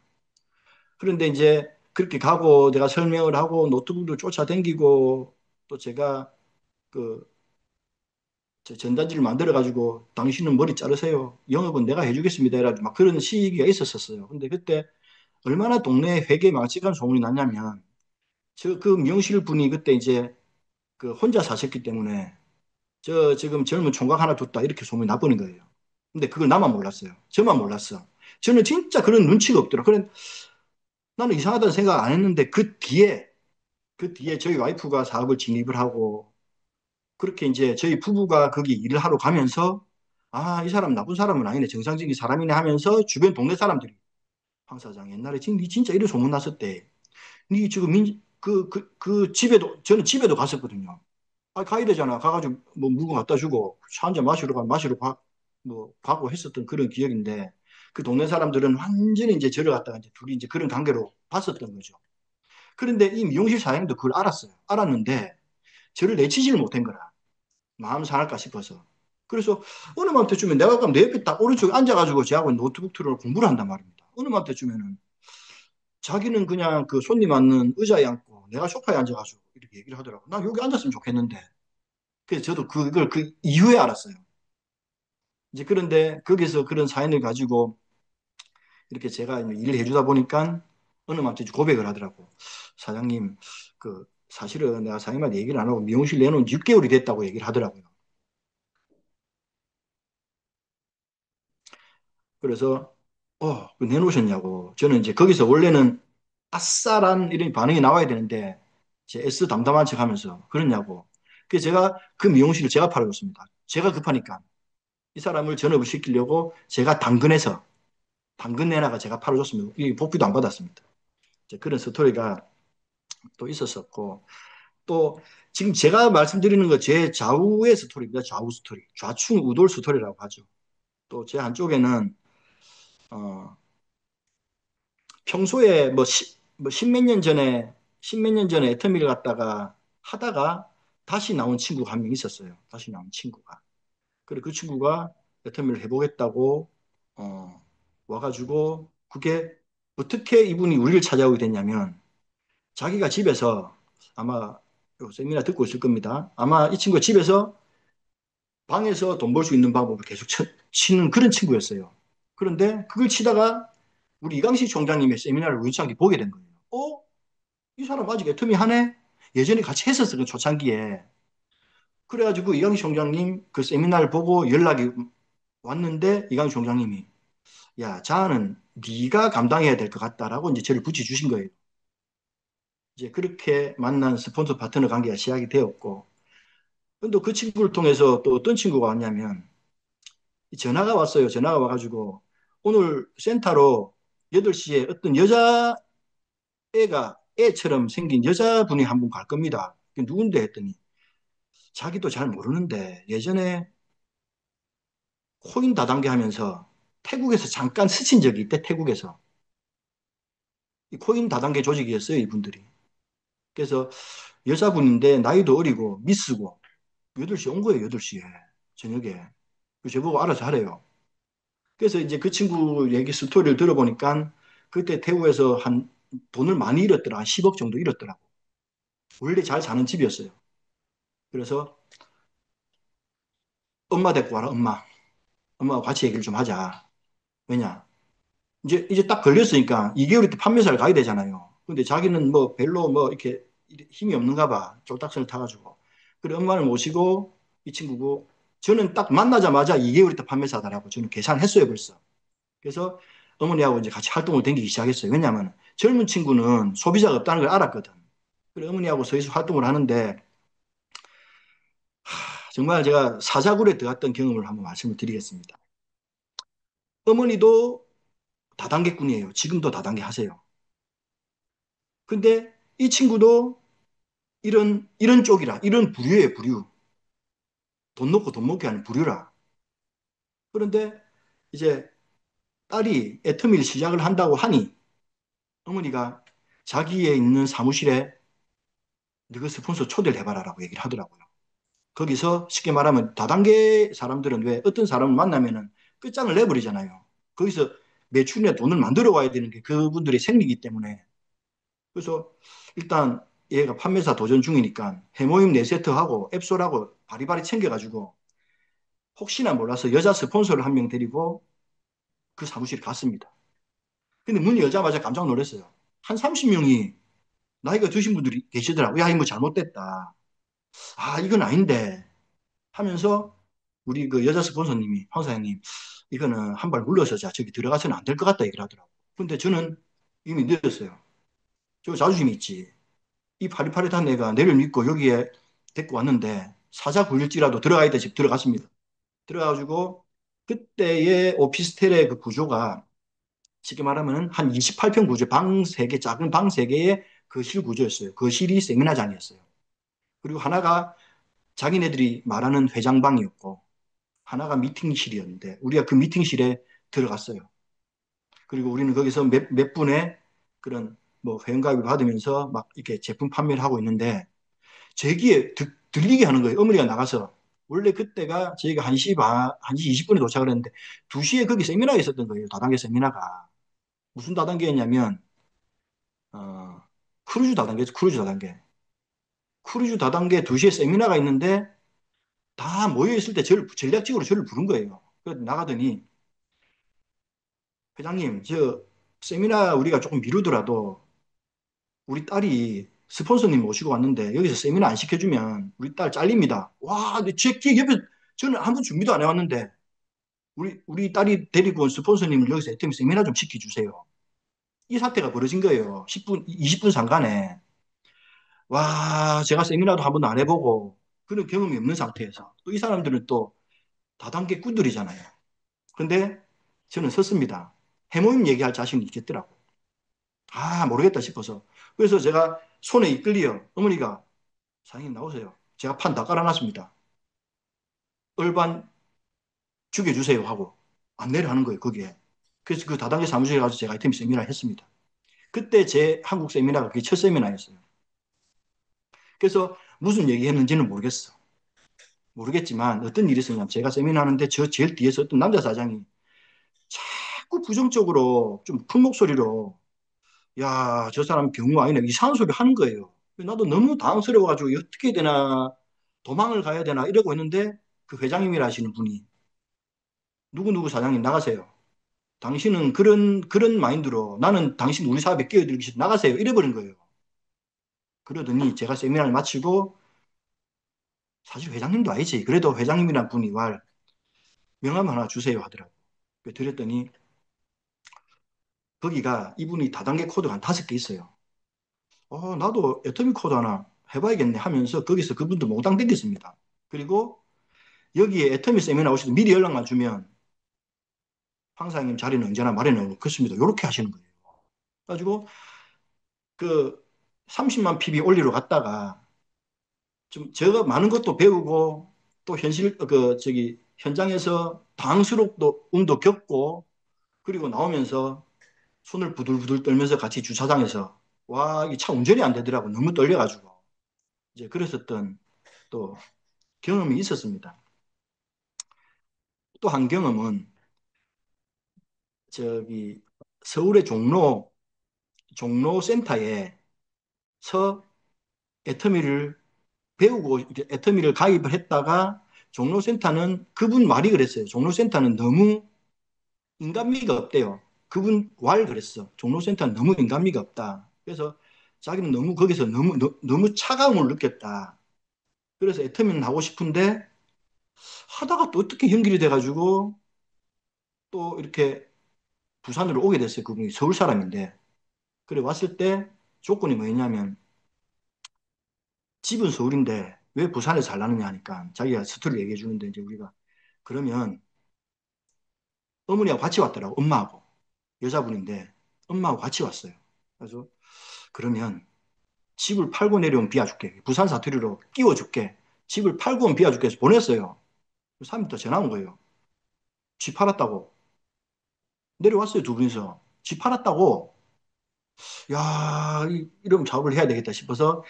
그런데 이제 그렇게 가고 내가 설명을 하고 노트북도 쫓아다니고 또 제가 그 전단지를 만들어 가지고 당신은 머리 자르세요. 영업은 내가 해주겠습니다. 이라고 막 그런 시기가 있었어요. 근데 그때 얼마나 동네에 회계 망측한 소문이 났냐면 저 그 미용실 분이 그때 이제 그 혼자 사셨기 때문에 저 지금 젊은 총각 하나 뒀다 이렇게 소문이 나버린 거예요. 근데 그걸 나만 몰랐어요. 저만 몰랐어. 저는 진짜 그런 눈치가 없더라. 그래 나는 이상하다는 생각 안 했는데 그 뒤에 저희 와이프가 사업을 진입을 하고 그렇게 이제 저희 부부가 거기 일을 하러 가면서 이 사람 나쁜 사람은 아니네. 정상적인 사람이네 하면서 주변 동네 사람들이 황 사장 옛날에 지금 니 진짜 이런 소문 났었대. 니 지금 그 집에도 저는 집에도 갔었거든요. 가야 되잖아. 가가지고 뭐 물건 갖다 주고 차 한잔 마시러 뭐 가고 했었던 그런 기억인데 그 동네 사람들은 완전히 이제 저를 갖다가 이제 둘이 이제 그런 관계로 봤었던 거죠. 그런데 이 미용실 사장님도 그걸 알았어요. 알았는데 저를 내치지를 못한 거라. 마음 상할까 싶어서. 그래서 어느 맘때쯤에 내가 그럼 내 옆에 딱 오른쪽에 앉아가지고 저하고 노트북 틀어 공부를 한단 말입니다. 어느 맘때쯤에는 자기는 그냥 그 손님 앉는 의자에 앉고 내가 소파에 앉아가지고 이렇게 얘기를 하더라고. 나 여기 앉았으면 좋겠는데. 그래서 저도 그걸 그 이후에 알았어요. 이제 그런데 거기서 그런 사연을 가지고 이렇게 제가 일을 해주다 보니까 어느 만큼 고백을 하더라고. 사장님, 사실은 내가 사장님한테 얘기를 안 하고 미용실 내놓은 지 6개월이 됐다고 얘기를 하더라고요. 그래서, 내놓으셨냐고. 저는 이제 거기서 원래는 아싸란 이런 반응이 나와야 되는데, 제 S 담담한 척 하면서, 그러냐고. 그래서 제가 그 미용실을 제가 팔아줬습니다. 제가 급하니까. 이 사람을 전업을 시키려고 제가 당근 내나가 제가 팔아줬습니다. 이 복비도 안 받았습니다. 이제 그런 스토리가 또 있었었고, 또 지금 제가 말씀드리는 거 제 좌우의 스토리입니다. 좌우 스토리. 좌충 우돌 스토리라고 하죠. 또 제 한쪽에는 어, 평소에 뭐 십몇 년 전에 십몇 년 전에 애터미를 갖다가 하다가 다시 나온 친구가 한 명 있었어요. 다시 나온 친구가. 그리고 그 친구가 애터미를 해보겠다고 와가지고 그게 어떻게 이분이 우리를 찾아오게 됐냐면 자기가 집에서 아마 요 세미나 듣고 있을 겁니다. 아마 이 친구가 집에서 방에서 돈 벌 수 있는 방법을 계속 치는 그런 친구였어요. 그런데 그걸 치다가 우리 이강식 총장님의 세미나를 우연찮게 보게 된 거예요. 이 사람 아직 애터미 하네? 예전에 같이 했었어, 그 초창기에. 그래가지고 이강식 총장님 그 세미나를 보고 연락이 왔는데 이강식 총장님이 야, 자는 네가 감당해야 될 것 같다라고 이제 저를 붙여주신 거예요. 이제 그렇게 만난 스폰서 파트너 관계가 시작이 되었고, 근데 그 친구를 통해서 또 어떤 친구가 왔냐면 전화가 왔어요. 전화가 와가지고 오늘 센터로 8시에 어떤 애처럼 생긴 여자분이 한 분 갈 겁니다. 그게 누군데 했더니 자기도 잘 모르는데 예전에 코인 다단계 하면서 태국에서 잠깐 스친 적이 있대, 태국에서. 이 코인 다단계 조직이었어요, 이분들이. 그래서 여자분인데 나이도 어리고 미스고 8시에 온 거예요, 8시에. 저녁에. 그 저보고 알아서 하래요. 그래서 이제 그 친구 얘기 스토리를 들어보니까 그때 태국에서 한 돈을 많이 잃었더라. 한 10억 정도 잃었더라고. 원래 잘 사는 집이었어요. 그래서 엄마 데리고 와라, 엄마. 엄마하고 같이 얘기를 좀 하자. 왜냐? 이제 딱 걸렸으니까 2개월 있다 판매사를 가야 되잖아요. 근데 자기는 뭐 별로 뭐 이렇게 힘이 없는가 봐. 쫄딱선을 타가지고. 그래, 엄마를 모시고 이 친구고 저는 딱 만나자마자 2개월 있다 판매사다라고 저는 계산했어요, 벌써. 그래서 어머니하고 이제 같이 활동을 댕기기 시작했어요. 왜냐하면 젊은 친구는 소비자가 없다는 걸 알았거든. 그래, 어머니하고 서서 활동을 하는데 정말 제가 사자굴에 들어갔던 경험을 한번 말씀을 드리겠습니다. 어머니도 다단계꾼이에요. 지금도 다단계 하세요. 근데 이 친구도 이런 쪽이라, 이런 부류예요, 부류. 돈 놓고 돈 먹게 하는 부류라. 그런데 이제 딸이 애터미를 시작을 한다고 하니 어머니가 자기의 있는 사무실에 너그 스폰서 초대를 해봐라라고 얘기를 하더라고요. 거기서 쉽게 말하면 다단계 사람들은 왜 어떤 사람을 만나면은 끝장을 내버리잖아요. 거기서 매출이나 돈을 만들어 와야 되는 게 그분들의 생리이기 때문에. 그래서 일단 얘가 판매사 도전 중이니까 해모임 4세트하고 앱솔하고 바리바리 챙겨가지고 혹시나 몰라서 여자 스폰서를 한 명 데리고 그 사무실에 갔습니다. 근데 문 열자마자 깜짝 놀랐어요. 한 30명이 나이가 드신 분들이 계시더라고요. 야, 이거 잘못됐다. 아, 이건 아닌데 하면서 우리 그 여자 스폰서님이 황 사장님 이거는 한 발 물러서자 저기 들어가서는 안 될 것 같다 얘기를 하더라고. 근데 저는 이미 늦었어요. 저 자존심이 있지. 이 파릿파릿한 애가 내를 믿고 여기에 데리고 왔는데 사자 굴릴지라도 들어가야 돼. 집 들어갔습니다. 들어가가지고 그때의 오피스텔의 그 구조가 쉽게 말하면 한 28평 구조, 방 3개, 작은 방 3개의 거실 구조였어요. 거실이 세미나장이었어요. 그리고 하나가 자기네들이 말하는 회장방이었고 하나가 미팅실이었는데 우리가 그 미팅실에 들어갔어요. 그리고 우리는 거기서 몇 분의 그런 뭐 회원가입을 받으면서 막 이렇게 제품 판매를 하고 있는데 제기에 들리게 하는 거예요. 어머니가 나가서. 원래 그때가 저희가 1시 20분에 도착을 했는데 2시에 거기 세미나가 있었던 거예요. 다단계 세미나가. 무슨 다단계였냐면 어, 크루즈 다단계죠. 크루즈 다단계. 크루즈 다단계 2시에 세미나가 있는데 다 모여있을 때 전략적으로 저를 부른 거예요. 그래서 나가더니 회장님, 세미나 우리가 조금 미루더라도 우리 딸이 스폰서님 모시고 왔는데 여기서 세미나 안 시켜주면 우리 딸 잘립니다. 와, 근데 제 옆에 저는 아무 준비도 안 해왔는데 우리 딸이 데리고 온 스폰서님을 여기서 애터미 세미나 좀 시켜주세요. 이 사태가 벌어진 거예요. 10분, 20분 상간에. 와, 제가 세미나도 한 번도 안 해보고 그런 경험이 없는 상태에서 또 이 사람들은 또 다단계 꾼들이잖아요. 근데 저는 섰습니다. 해모임 얘기할 자신이 있겠더라고. 아, 모르겠다 싶어서. 그래서 제가 손에 이끌려 어머니가 사장님 나오세요. 제가 판 다 깔아놨습니다. 얼반 죽여주세요 하고 안내를 하는 거예요, 거기에. 그래서 그 다단계 사무실에 가서 제가 아이템 세미나를 했습니다. 그때 제 한국 세미나가 그게 첫 세미나였어요. 그래서 무슨 얘기 했는지는 모르겠어. 모르겠지만 어떤 일이 있었냐면 제가 세미나 하는데 저 제일 뒤에서 어떤 남자 사장이 자꾸 부정적으로 좀 큰 목소리로 야, 저 사람 병우 아니네. 이상한 소리 하는 거예요. 나도 너무 당황스러워가지고 어떻게 해야 되나 도망을 가야 되나 이러고 있는데 그 회장님이라 하시는 분이 누구누구 사장님 나가세요. 당신은 그런 마인드로 나는 당신 우리 사업에 끼어들기 싫어 나가세요. 이래버린 거예요. 그러더니 제가 세미나를 마치고 사실 회장님도 아니지. 그래도 회장님이란 분이 말 명함 하나 주세요 하더라고. 드렸더니 거기가 이분이 다단계 코드가 한 5개 있어요. 나도 애터미 코드 하나 해봐야겠네 하면서 거기서 그분도 몽땅 땡겼습니다. 그리고 여기에 애터미 세미나 오시도 미리 연락만 주면 황사장님 자리는 언제나 마련해 놓겠습니다. 이렇게 하시는 거예요. 가지고 그 30만 PB 올리러 갔다가 좀 제가 많은 것도 배우고 또 현장에서 당스러움도 겪고 그리고 나오면서 손을 부들부들 떨면서 같이 주차장에서 와, 이 차 운전이 안 되더라고. 너무 떨려가지고 이제 그랬었던 또 경험이 있었습니다. 또 한 경험은 저기 서울의 종로 센터에서 애터미를 배우고 애터미를 가입을 했다가 종로센터는 그분 말이 그랬어요. 종로센터는 너무 인간미가 없대요. 그분 왈 그랬어. 종로센터는 너무 인간미가 없다. 그래서 자기는 너무 거기서 너무 차가움을 느꼈다. 그래서 애터미는 하고 싶은데 하다가 또 어떻게 연결이 돼가지고 또 이렇게 부산으로 오게 됐어요. 그분이 서울 사람인데. 그래 왔을 때 조건이 뭐였냐면 집은 서울인데 왜 부산에 살라느냐 하니까 자기가 스토리를 얘기해 주는데 이제 우리가 그러면 어머니하고 같이 왔더라고. 엄마하고. 여자분인데 엄마하고 같이 왔어요. 그래서 그러면 집을 팔고 내려온 비와줄게. 부산 사투리로 끼워줄게. 집을 팔고 온 비와줄게 해서 보냈어요. 3일 더 전화 온 거예요. 집 팔았다고. 내려왔어요, 두 분이서. 집 팔았다고. 야, 이러면 작업을 해야 되겠다 싶어서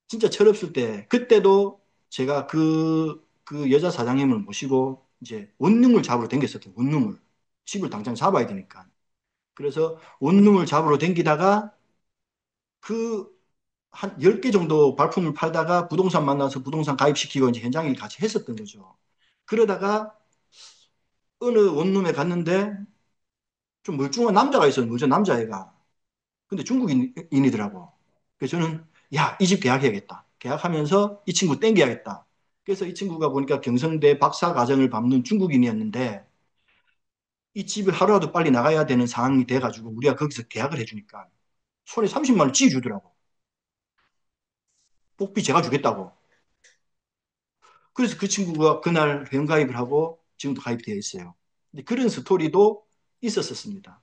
진짜 철없을 때 그때도 제가 그 여자 사장님을 모시고 이제 원룸을 잡으러 댕겼었대요. 원룸을. 집을 당장 잡아야 되니까. 그래서 원룸을 잡으러 댕기다가 그 한 10개 정도 발품을 팔다가 부동산 만나서 부동산 가입시키고 이제 현장일 같이 했었던 거죠. 그러다가 어느 원룸에 갔는데 좀 멀쩡한 남자가 있어요. 멀쩡한 남자애가. 근데 중국인이더라고. 그래서 저는 야, 이 집 계약해야겠다. 계약하면서 이 친구 땡겨야겠다. 그래서 이 친구가 보니까 경성대 박사 과정을 밟는 중국인이었는데 이 집을 하루라도 빨리 나가야 되는 상황이 돼가지고 우리가 거기서 계약을 해주니까 손에 30만 원 쥐주더라고. 복비 제가 주겠다고. 그래서 그 친구가 그날 회원가입을 하고 지금도 가입이 되어 있어요. 근데 그런 스토리도 있었었습니다.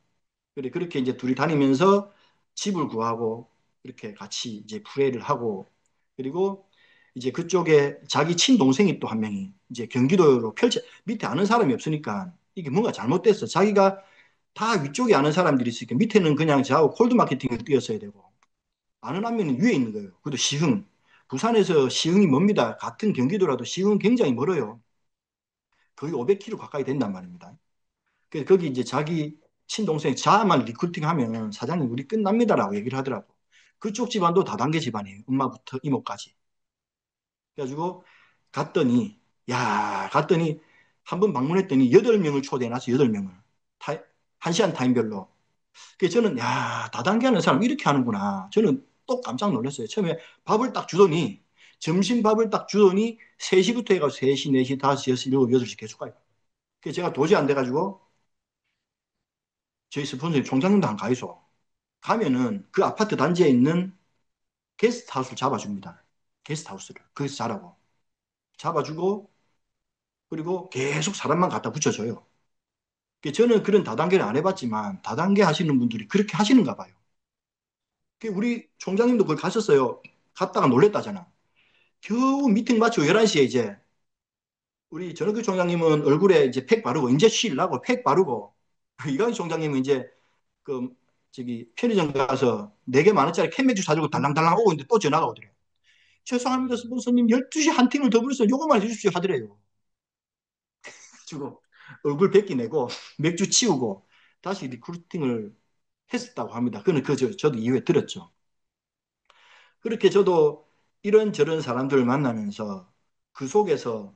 그래, 그렇게 이제 둘이 다니면서 집을 구하고 이렇게 같이 이제 플레이를 하고 그리고 이제 그쪽에 자기 친동생이 또 한 명이 이제 경기도로 밑에 아는 사람이 없으니까 이게 뭔가 잘못됐어. 자기가 다 위쪽에 아는 사람들이 있으니까 밑에는 그냥 저하고 콜드 마케팅을 뛰었어야 되고 아는 한 명은 위에 있는 거예요. 그것도 시흥. 부산에서 시흥이 멉니다. 같은 경기도라도 시흥은 굉장히 멀어요. 거의 500km 가까이 된단 말입니다. 그래서 거기 이제 자기 친동생 자만 리크루팅하면 사장님 우리 끝납니다라고 얘기를 하더라고. 그쪽 집안도 다단계 집안이에요. 엄마부터 이모까지. 그래가지고 갔더니 갔더니 한 번 방문했더니 8명을 초대해놨어. 8명을. 1시간 타임별로. 그래서 저는 야, 다단계하는 사람 이렇게 하는구나. 저는 또 깜짝 놀랐어요. 처음에 밥을 딱 주더니 점심 밥을 딱 주더니 3시부터 해가지고 3시, 4시, 5시, 6시, 7시, 8시 계속 가요. 그래서 제가 도저히 안 돼가지고 저희 스폰서님 총장님도 안 가있어. 가면은 그 아파트 단지에 있는 게스트하우스를 잡아줍니다. 게스트하우스를. 거기서 자라고. 잡아주고 그리고 계속 사람만 갖다 붙여줘요. 저는 그런 다단계를 안 해봤지만 다단계 하시는 분들이 그렇게 하시는가 봐요. 우리 총장님도 그걸 가셨어요. 갔다가 놀랬다잖아. 겨우 미팅 마치고 11시에 이제 우리 전학규 총장님은 얼굴에 이제 팩 바르고 이제 쉬려고 팩 바르고 이강희 총장님은 이제 그 저기 편의점 가서 4개 만 원짜리 캔맥주 사주고 달랑달랑 오고 있는데 또 전화가 오더래요. 죄송합니다, 스폰서님. 12시 한 팀을 더 불러서 요거만 해주십시오 하더래요. 주고 얼굴 뵙기 내고 맥주 치우고 다시 리크루팅을 했었다고 합니다. 그는 저도 이후에 들었죠. 그렇게 저도 이런저런 사람들을 만나면서 그 속에서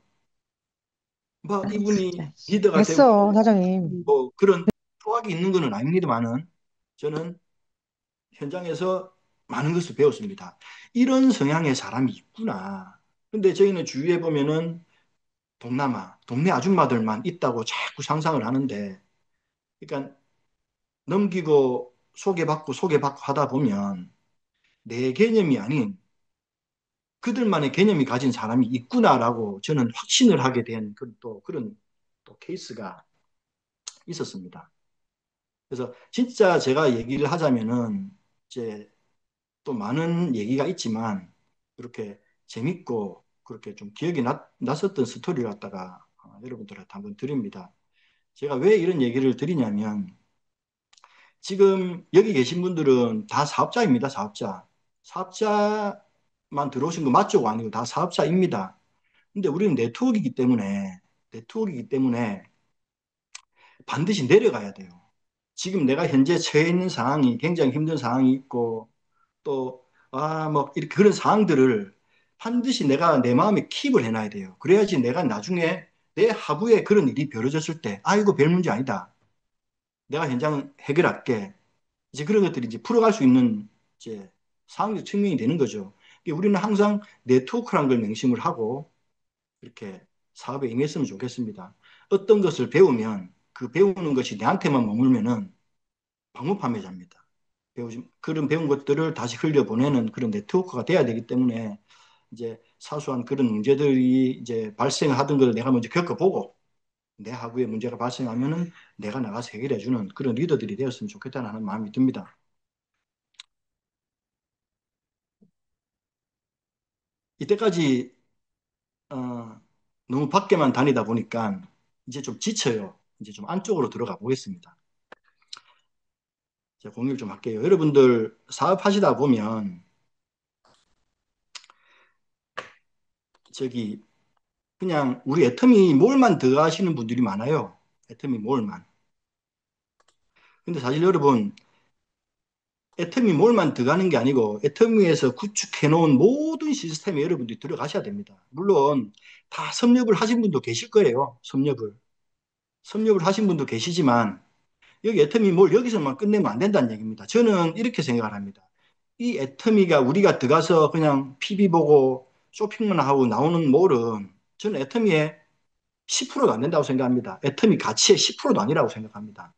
뭐 이분이 네. 리더가 됐어, 되고 사장님. 뭐 그런 초학이 있는 거는 아닙니다만은 저는 현장에서 많은 것을 배웠습니다. 이런 성향의 사람이 있구나. 근데 저희는 주위에 보면은 동남아, 동네 아줌마들만 있다고 자꾸 상상을 하는데, 그러니까 넘기고 소개받고 하다 보면 내 개념이 아닌 그들만의 개념이 가진 사람이 있구나라고 저는 확신을 하게 된 그런 또 케이스가 있었습니다. 그래서 진짜 제가 얘기를 하자면은 이제 또 많은 얘기가 있지만 그렇게 재밌고 그렇게 좀 기억이 났었던 스토리를 갖다가 여러분들한테 한번 드립니다. 제가 왜 이런 얘기를 드리냐면 지금 여기 계신 분들은 다 사업자입니다. 사업자. 사업자만 들어오신 거 맞죠? 아니고 다 사업자입니다. 근데 우리는 네트워크이기 때문에 반드시 내려가야 돼요. 지금 내가 현재 처해 있는 상황이 굉장히 힘든 상황이 있고 또, 뭐, 이렇게 그런 상황들을 반드시 내가 내 마음에 킵을 해놔야 돼요. 그래야지 내가 나중에 내 하부에 그런 일이 벌어졌을 때, 아, 이거 별 문제 아니다. 내가 현장 해결할게. 이제 그런 것들이 이제 풀어갈 수 있는 이제 상황적 측면이 되는 거죠. 우리는 항상 네트워크란 걸 명심을 하고 이렇게 사업에 임했으면 좋겠습니다. 어떤 것을 배우면 그 배우는 것이 내한테만 머물면은 방문판매자입니다. 그런 배운 것들을 다시 흘려보내는 그런 네트워크가 돼야 되기 때문에 이제 사소한 그런 문제들이 이제 발생하던 걸 내가 먼저 겪어보고 내 하부에 문제가 발생하면은 내가 나가서 해결해주는 그런 리더들이 되었으면 좋겠다는 마음이 듭니다. 이때까지 너무 밖에만 다니다 보니까 이제 좀 지쳐요. 이제 좀 안쪽으로 들어가 보겠습니다. 제가 공유를 좀 할게요. 여러분들 사업하시다 보면 저기 그냥 우리 애터미 몰만 들어가시는 분들이 많아요. 애터미 몰만. 근데 사실 여러분 애터미 몰만 들어가는 게 아니고 애터미에서 구축해 놓은 모든 시스템에 여러분들이 들어가셔야 됩니다. 물론 다 섭렵을 하신 분도 계실 거예요. 섭렵을 하신 분도 계시지만 여기 애터미 몰 여기서만 끝내면 안 된다는 얘기입니다. 저는 이렇게 생각을 합니다. 이 애터미가 우리가 들어가서 그냥 PB 보고 쇼핑만 하고 나오는 몰은 저는 애터미의 10%도 안 된다고 생각합니다. 애터미 가치의 10%도 아니라고 생각합니다.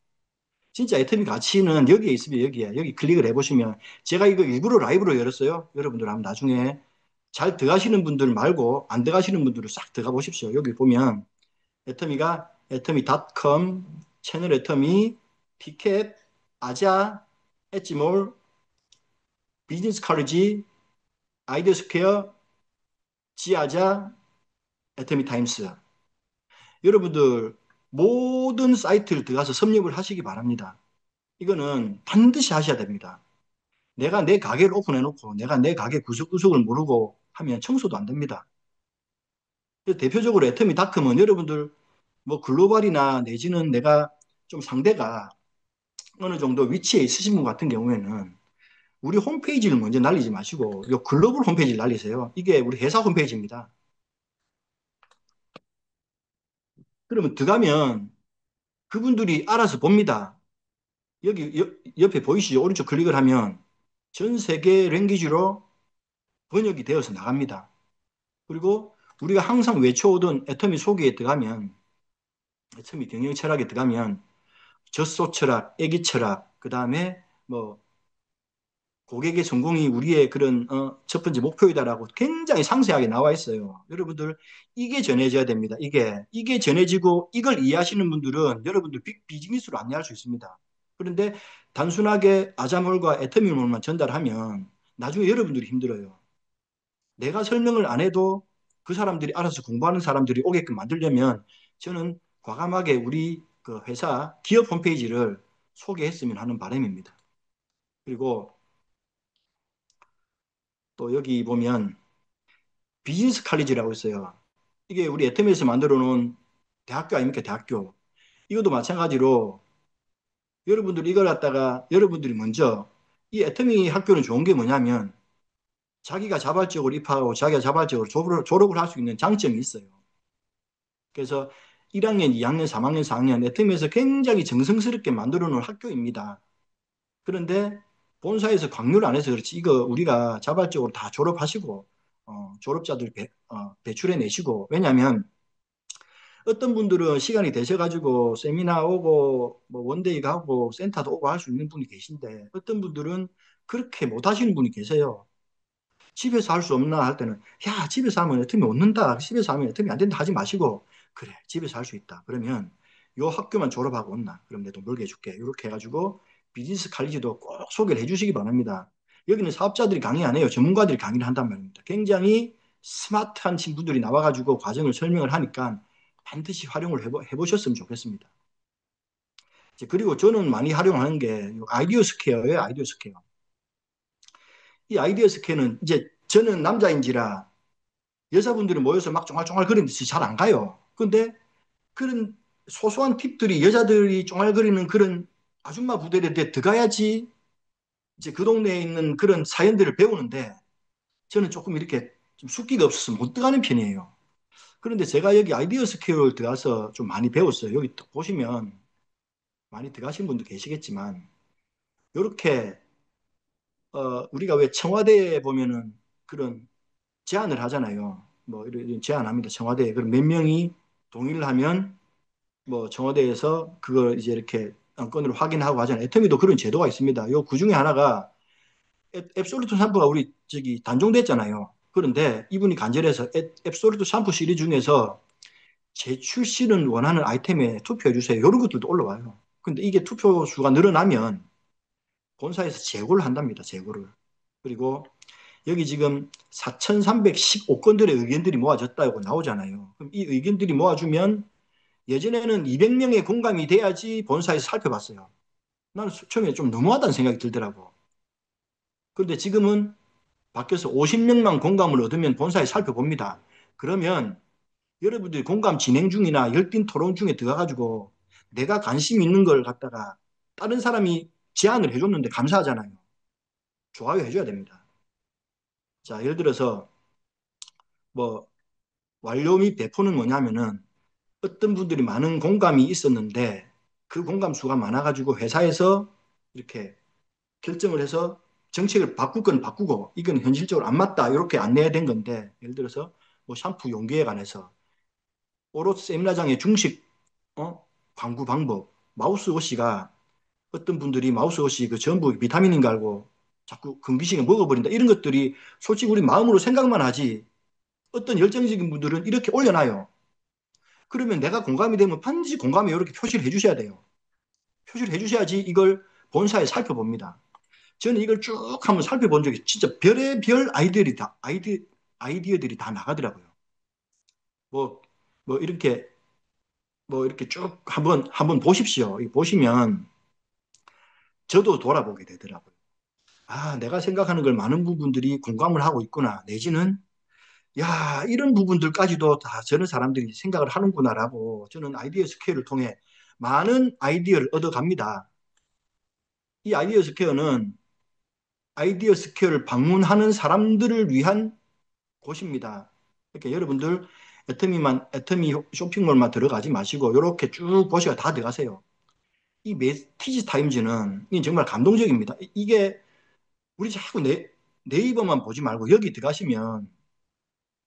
진짜 애터미 가치는 여기에 있으면 여기에 여기 클릭을 해보시면 제가 이거 일부러 라이브로 열었어요. 여러분들 한번 나중에 잘 들어가시는 분들 말고 안 들어가시는 분들은 싹 들어가 보십시오. 여기 보면 애터미가 애터미.com, 채널 애터미, 피켓, 아자, 엣지몰, 비즈니스 카레지, 아이디어 스퀘어, 지아자, 애터미 타임스. 여러분들 모든 사이트를 들어가서 섭렵을 하시기 바랍니다. 이거는 반드시 하셔야 됩니다. 내가 내 가게를 오픈해놓고 내가 내 가게 구석구석을 모르고 하면 청소도 안 됩니다. 대표적으로 애터미닷컴은 여러분들 뭐 글로벌이나 내지는 내가 좀 상대가 어느 정도 위치에 있으신 분 같은 경우에는 우리 홈페이지를 먼저 날리지 마시고 이 글로벌 홈페이지를 날리세요. 이게 우리 회사 홈페이지입니다. 그러면 들어가면 그분들이 알아서 봅니다. 여기 옆에 보이시죠? 오른쪽 클릭을 하면 전 세계 랭귀지로 번역이 되어서 나갑니다. 그리고 우리가 항상 외쳐오던 애터미 소개에 들어가면, 애터미 경영 철학에 들어가면 젖소 철학, 애기 철학, 그 다음에 뭐 고객의 성공이 우리의 그런 첫 번째 목표이다라고 굉장히 상세하게 나와 있어요. 여러분들 이게 전해져야 됩니다. 이게 전해지고 이걸 이해하시는 분들은 여러분들 비즈니스로 안내할 수 있습니다. 그런데 단순하게 아자몰과 애터미몰만 전달하면 나중에 여러분들이 힘들어요. 내가 설명을 안 해도 그 사람들이 알아서 공부하는 사람들이 오게끔 만들려면 저는 과감하게 우리 그 회사 기업 홈페이지를 소개했으면 하는 바람입니다. 그리고 또 여기 보면 비즈니스 칼리지라고 있어요. 이게 우리 애터미에서 만들어 놓은 대학교 아닙니까? 대학교. 이것도 마찬가지로 여러분들이 이걸 갖다가 여러분들이 먼저 이 애터미 학교는 좋은 게 뭐냐면 자기가 자발적으로 입학하고 자기가 자발적으로 졸업을 할 수 있는 장점이 있어요. 그래서 1학년, 2학년, 3학년, 4학년 애터미에서 굉장히 정성스럽게 만들어 놓은 학교입니다. 그런데 본사에서 강요를 안 해서 그렇지 이거 우리가 자발적으로 다 졸업하시고 졸업자들 배출해 내시고 왜냐하면 어떤 분들은 시간이 되셔가지고 세미나 오고 뭐 원데이 가고 센터도 오고 할 수 있는 분이 계신데 어떤 분들은 그렇게 못 하시는 분이 계세요. 집에서 할 수 없나 할 때는 야 집에서 하면 애터미 얻는다. 집에서 하면 애터미 안 된다 하지 마시고 그래 집에서 할 수 있다. 그러면 요 학교만 졸업하고 온나 그럼 내 돈 벌게 해줄게. 이렇게 해가지고 비즈니스 칼리지도 꼭 소개를 해주시기 바랍니다. 여기는 사업자들이 강의 안 해요. 전문가들이 강의를 한단 말입니다. 굉장히 스마트한 친구들이 나와가지고 과정을 설명을 하니까 반드시 활용을 해보셨으면 좋겠습니다. 그리고 저는 많이 활용하는 게 아이디어 스퀘어예요. 아이디어 스퀘어. 이 아이디어 스퀘어는 이제 저는 남자인지라 여자분들이 모여서 막 쫑알쫑알 거리는데 잘 안 가요. 근데 그런 소소한 팁들이 여자들이 쫑알거리는 그런 아줌마 부대에 들어가야지 이제 그 동네에 있는 그런 사연들을 배우는데 저는 조금 이렇게 좀 숫기가 없어서 못 들어가는 편이에요. 그런데 제가 여기 아이디어 스퀘어를 들어가서 좀 많이 배웠어요. 여기 보시면 많이 들어가신 분도 계시겠지만 이렇게 우리가 왜 청와대에 보면은 그런 제안을 하잖아요. 뭐 이런 제안합니다. 청와대에 그럼 몇 명이 동의를 하면 뭐 청와대에서 그걸 이제 이렇게 안건으로 확인하고 하잖아요. 애터미도 그런 제도가 있습니다. 요 그 중에 하나가 앱솔루트 샴푸가 우리 저기 단종됐잖아요. 그런데 이분이 간절해서 앱솔루트 샴푸 시리즈 중에서 제출시는 원하는 아이템에 투표해 주세요. 이런 것들도 올라와요. 근데 이게 투표 수가 늘어나면 본사에서 재고를 한답니다. 재고를. 그리고 여기 지금 4,315건들의 의견들이 모아졌다고 나오잖아요. 그럼 이 의견들이 모아주면 예전에는 200명의 공감이 돼야지 본사에서 살펴봤어요. 나는 처음에 좀 너무하다는 생각이 들더라고. 그런데 지금은 밖에서 50명만 공감을 얻으면 본사에 살펴봅니다. 그러면 여러분들이 공감 진행 중이나 열띤 토론 중에 들어가가지고 내가 관심 있는 걸 갖다가 다른 사람이 제안을 해줬는데 감사하잖아요. 좋아요 해줘야 됩니다. 자, 예를 들어서 뭐 완료 및 배포는 뭐냐면은 어떤 분들이 많은 공감이 있었는데 그 공감 수가 많아가지고 회사에서 이렇게 결정을 해서 정책을 바꿀 건 바꾸고 이건 현실적으로 안 맞다 이렇게 안내된 건데 예를 들어서 뭐 샴푸 용기에 관해서 오롯 세미나장의 중식 광고 방법 마우스워시가 어떤 분들이 마우스워시 그 전부 비타민인 거 알고 자꾸 금기시에 먹어버린다 이런 것들이 솔직히 우리 마음으로 생각만 하지 어떤 열정적인 분들은 이렇게 올려놔요. 그러면 내가 공감이 되면 반드시 공감이 이렇게 표시를 해주셔야 돼요. 표시를 해주셔야지 이걸 본사에 살펴봅니다. 저는 이걸 쭉 한번 살펴본 적이 진짜 별의 별 아이디어들이 다 나가더라고요. 뭐, 이렇게 쭉 한번 보십시오. 보시면 저도 돌아보게 되더라고요. 아, 내가 생각하는 걸 많은 부분들이 공감을 하고 있구나. 내지는 야, 이런 부분들까지도 다 저런 사람들이 생각을 하는구나라고 저는 아이디어 스퀘어를 통해 많은 아이디어를 얻어갑니다. 이 아이디어 스퀘어는 아이디어 스퀘어를 방문하는 사람들을 위한 곳입니다. 그러니까 여러분들 애터미 쇼핑몰만 들어가지 마시고 이렇게 쭉 보시고 다 들어가세요. 이 메티지 타임즈는 정말 감동적입니다. 이게 우리 자꾸 네이버만 보지 말고 여기 들어가시면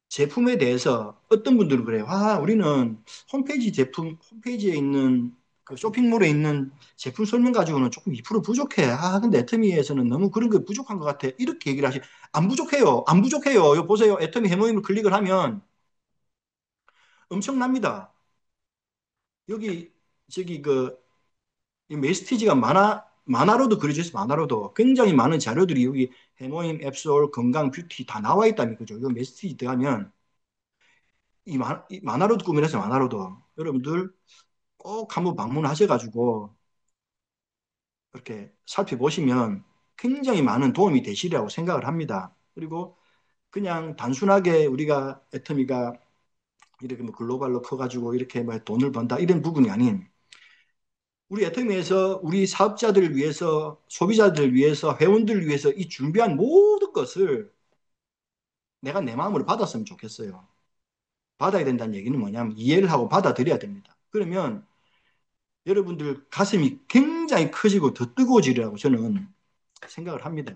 제품에 대해서 어떤 분들은 그래요. 우리는 홈페이지에 있는 그 쇼핑몰에 있는 제품 설명 가지고는 조금 2% 부족해. 근데 애터미에서는 너무 그런 게 부족한 것 같아. 이렇게 얘기를 안 부족해요. 안 부족해요. 요 보세요. 애터미 해모임을 클릭을 하면 엄청납니다. 여기, 저기, 이 메시티지가 만화로도 그려져 있어요. 만화로도. 굉장히 많은 자료들이 여기 해모임, 앱솔, 건강, 뷰티 다 나와 있다는 거죠. 이 메시티지 들어가면 이 만화로도 구매했어요. 만화로도. 여러분들 꼭 한번 방문하셔가지고 이렇게 살펴보시면 굉장히 많은 도움이 되시리라고 생각을 합니다. 그리고 그냥 단순하게 우리가 애터미가 이렇게 뭐 글로벌로 커가지고 이렇게 뭐 돈을 번다 이런 부분이 아닌 우리 애터미에서 우리 사업자들을 위해서 소비자들을 위해서 회원들을 위해서 이 준비한 모든 것을 내가 내 마음으로 받았으면 좋겠어요. 받아야 된다는 얘기는 뭐냐면 이해를 하고 받아들여야 됩니다. 그러면 여러분들 가슴이 굉장히 커지고 더 뜨거워지리라고 저는 생각을 합니다.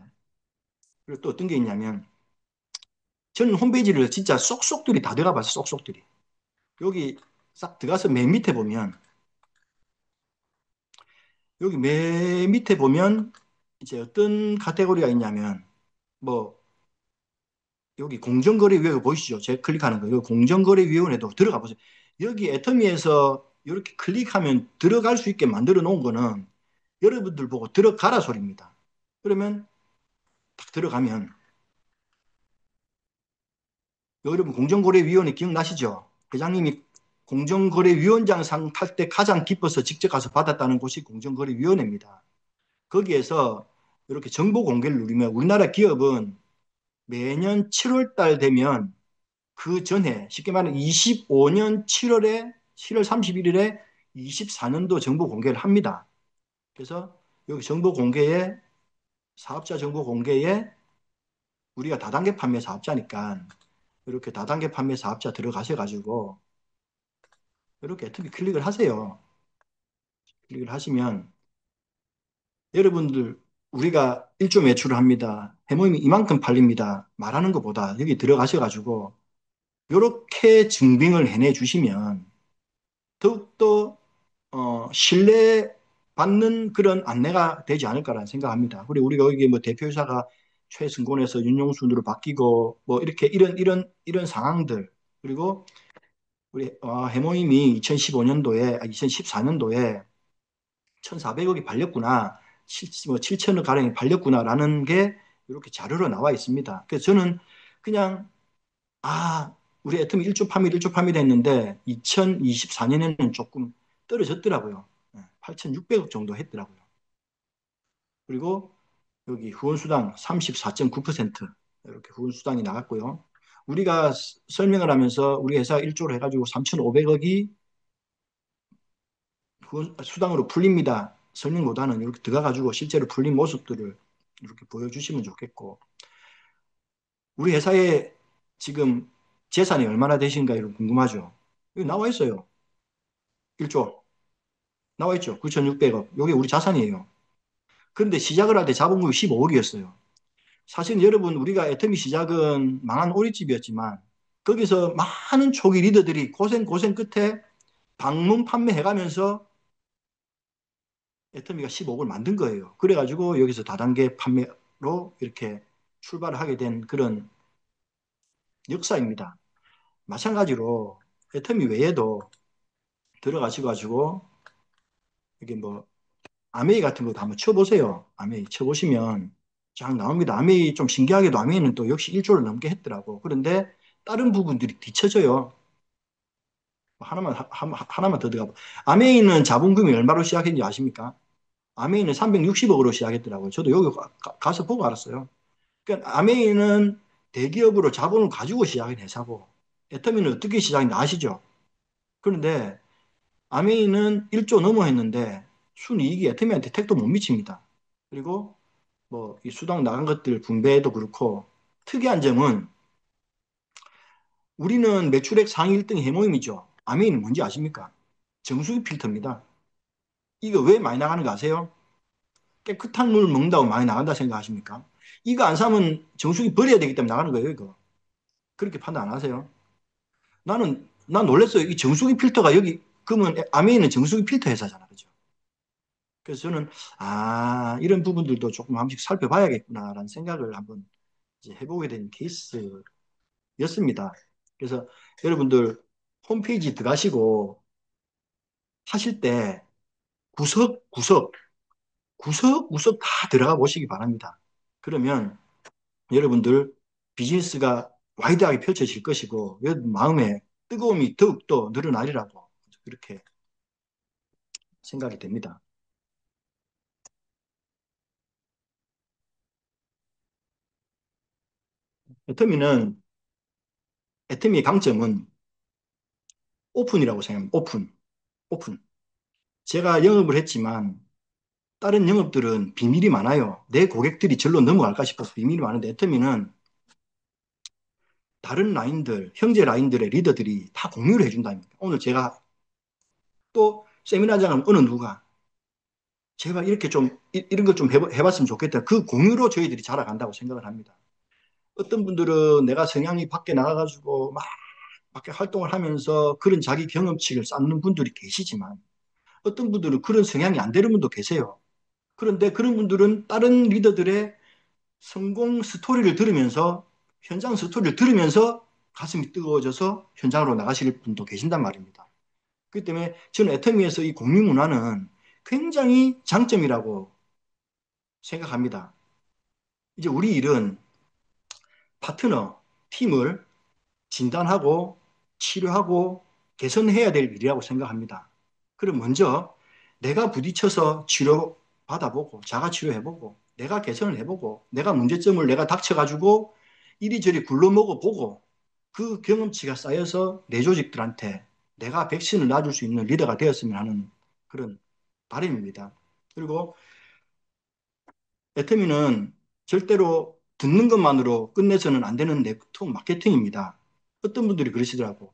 그리고 또 어떤 게 있냐면 저는 홈페이지를 진짜 쏙쏙들이 다 들어가 봤어요. 쏙쏙들이. 여기 싹 들어가서 맨 밑에 보면 여기 맨 밑에 보면 이제 어떤 카테고리가 있냐면 뭐 여기 공정거래위원회 보이시죠? 제가 클릭하는 거. 여기 공정거래위원회도 들어가 보세요. 여기 애터미에서 이렇게 클릭하면 들어갈 수 있게 만들어 놓은 거는 여러분들 보고 들어가라 소리입니다. 그러면 딱 들어가면 여러분 공정거래위원회 기억나시죠? 회장님이 공정거래위원장상 탈 때 가장 기뻐서 직접 가서 받았다는 곳이 공정거래위원회입니다. 거기에서 이렇게 정보 공개를 누리면 우리나라 기업은 매년 7월 달 되면 그 전에 쉽게 말하면 25년 7월 31일에 24년도 정보 공개를 합니다. 그래서 여기 정보 공개에 사업자 정보 공개에 우리가 다단계 판매 사업자니까 이렇게 다단계 판매 사업자 들어가셔가지고 이렇게 특히 클릭을 하세요. 클릭을 하시면 여러분들 우리가 1조 매출을 합니다. 해모임이 이만큼 팔립니다. 말하는 것보다 여기 들어가셔가지고 이렇게 증빙을 해내 주시면 더욱더 신뢰받는 그런 안내가 되지 않을까라는 생각합니다. 그리고 우리가 여기 뭐 대표이사가 최승곤에서 윤용순으로 바뀌고 뭐 이렇게 이런 상황들 그리고 우리 해모임이 2015년도에 2014년도에 1,400억이 팔렸구나. 7천억 가량이 팔렸구나라는 게 이렇게 자료로 나와 있습니다. 그래서 저는 그냥 우리 애텀이 1조 파밀, 1조 파밀 했는데 2024년에는 조금 떨어졌더라고요. 8,600억 정도 했더라고요. 그리고 여기 후원수당 34.9% 이렇게 후원수당이 나갔고요. 우리가 설명을 하면서 우리 회사 1조를 해가지고 3,500억이 수당으로 풀립니다. 설명보다는 이렇게 들어가가지고 실제로 풀린 모습들을 이렇게 보여주시면 좋겠고 우리 회사에 지금 재산이 얼마나 되신가 이런 궁금하죠. 여기 나와 있어요. 1조 나와 있죠. 9,600억. 이게 우리 자산이에요. 그런데 시작을 할 때 자본금이 15억이었어요. 사실 여러분 우리가 애터미 시작은 망한 오리집이었지만 거기서 많은 초기 리더들이 고생 끝에 방문 판매해가면서 애터미가 15억을 만든 거예요. 그래가지고 여기서 다단계 판매로 이렇게 출발을 하게 된 그런 역사입니다. 마찬가지로 애터미 외에도 들어가셔가지고 이게 뭐 아메이 같은 것도 한번 쳐보세요. 아메이 쳐보시면 쫙 나옵니다. 아메이 좀 신기하게도 아메이는 또 역시 1조를 넘게 했더라고. 그런데 다른 부분들이 뒤쳐져요. 하나만 더 들어가 봐. 아메이는 자본금이 얼마로 시작했는지 아십니까? 아메이는 360억으로 시작했더라고요. 저도 여기 가서 보고 알았어요. 그러니까 아메이는 대기업으로 자본을 가지고 시작한 회사고 애터미는 어떻게 시작했는지 아시죠? 그런데 아메이는 1조 넘어 했는데 순이익이 애터미한테 택도 못 미칩니다. 그리고 뭐 이 수당 나간 것들 분배도 그렇고 특이한 점은 우리는 매출액 상위 1등 해모임이죠. 아메이는 뭔지 아십니까? 정수기 필터입니다. 이거 왜 많이 나가는 거 아세요? 깨끗한 물 먹는다고 많이 나간다 생각하십니까? 이거 안 사면 정수기 버려야 되기 때문에 나가는 거예요, 이거. 그렇게 판단 안 하세요? 난 놀랐어요. 이 정수기 필터가 여기, 그러면 아메이는 정수기 필터 회사잖아, 그죠? 그래서 저는, 이런 부분들도 조금 한 번씩 살펴봐야겠구나라는 생각을 한번 이제 해보게 된 케이스였습니다. 그래서 여러분들 홈페이지 들어가시고 하실 때 구석구석, 구석구석 다 들어가 보시기 바랍니다. 그러면 여러분들 비즈니스가 와이드하게 펼쳐질 것이고, 여러분 마음에 뜨거움이 더욱더 늘어나리라고 그렇게 생각이 됩니다. 애터미는, 애터미의 강점은 오픈이라고 생각합니다. 오픈. 제가 영업을 했지만, 다른 영업들은 비밀이 많아요. 내 고객들이 절로 넘어갈까 싶어서 비밀이 많은데, 애터미는 다른 라인들, 형제 라인들의 리더들이 다 공유를 해준다니까. 오늘 제가 또 세미나장은 어느 누가 제발 이렇게 좀 이런 걸 좀 해봤으면 좋겠다. 그 공유로 저희들이 자라간다고 생각을 합니다. 어떤 분들은 내가 성향이 밖에 나가가지고 막 밖에 활동을 하면서 그런 자기 경험치를 쌓는 분들이 계시지만 어떤 분들은 그런 성향이 안 되는 분도 계세요. 그런데 그런 분들은 다른 리더들의 성공 스토리를 들으면서 현장 스토리를 들으면서 가슴이 뜨거워져서 현장으로 나가실 분도 계신단 말입니다. 그렇기 때문에 저는 애터미에서 이 공유 문화는 굉장히 장점이라고 생각합니다. 이제 우리 일은 파트너, 팀을 진단하고 치료하고 개선해야 될 일이라고 생각합니다. 그럼 먼저 내가 부딪혀서 치료 받아보고 자가 치료해보고 내가 개선을 해보고 내가 문제점을 내가 닥쳐가지고 이리저리 굴러먹어 보고 그 경험치가 쌓여서 내 조직들한테 내가 백신을 놔줄 수 있는 리더가 되었으면 하는 그런 바람입니다. 그리고 애터미는 절대로 듣는 것만으로 끝내서는 안 되는 네트워크 마케팅입니다. 어떤 분들이 그러시더라고.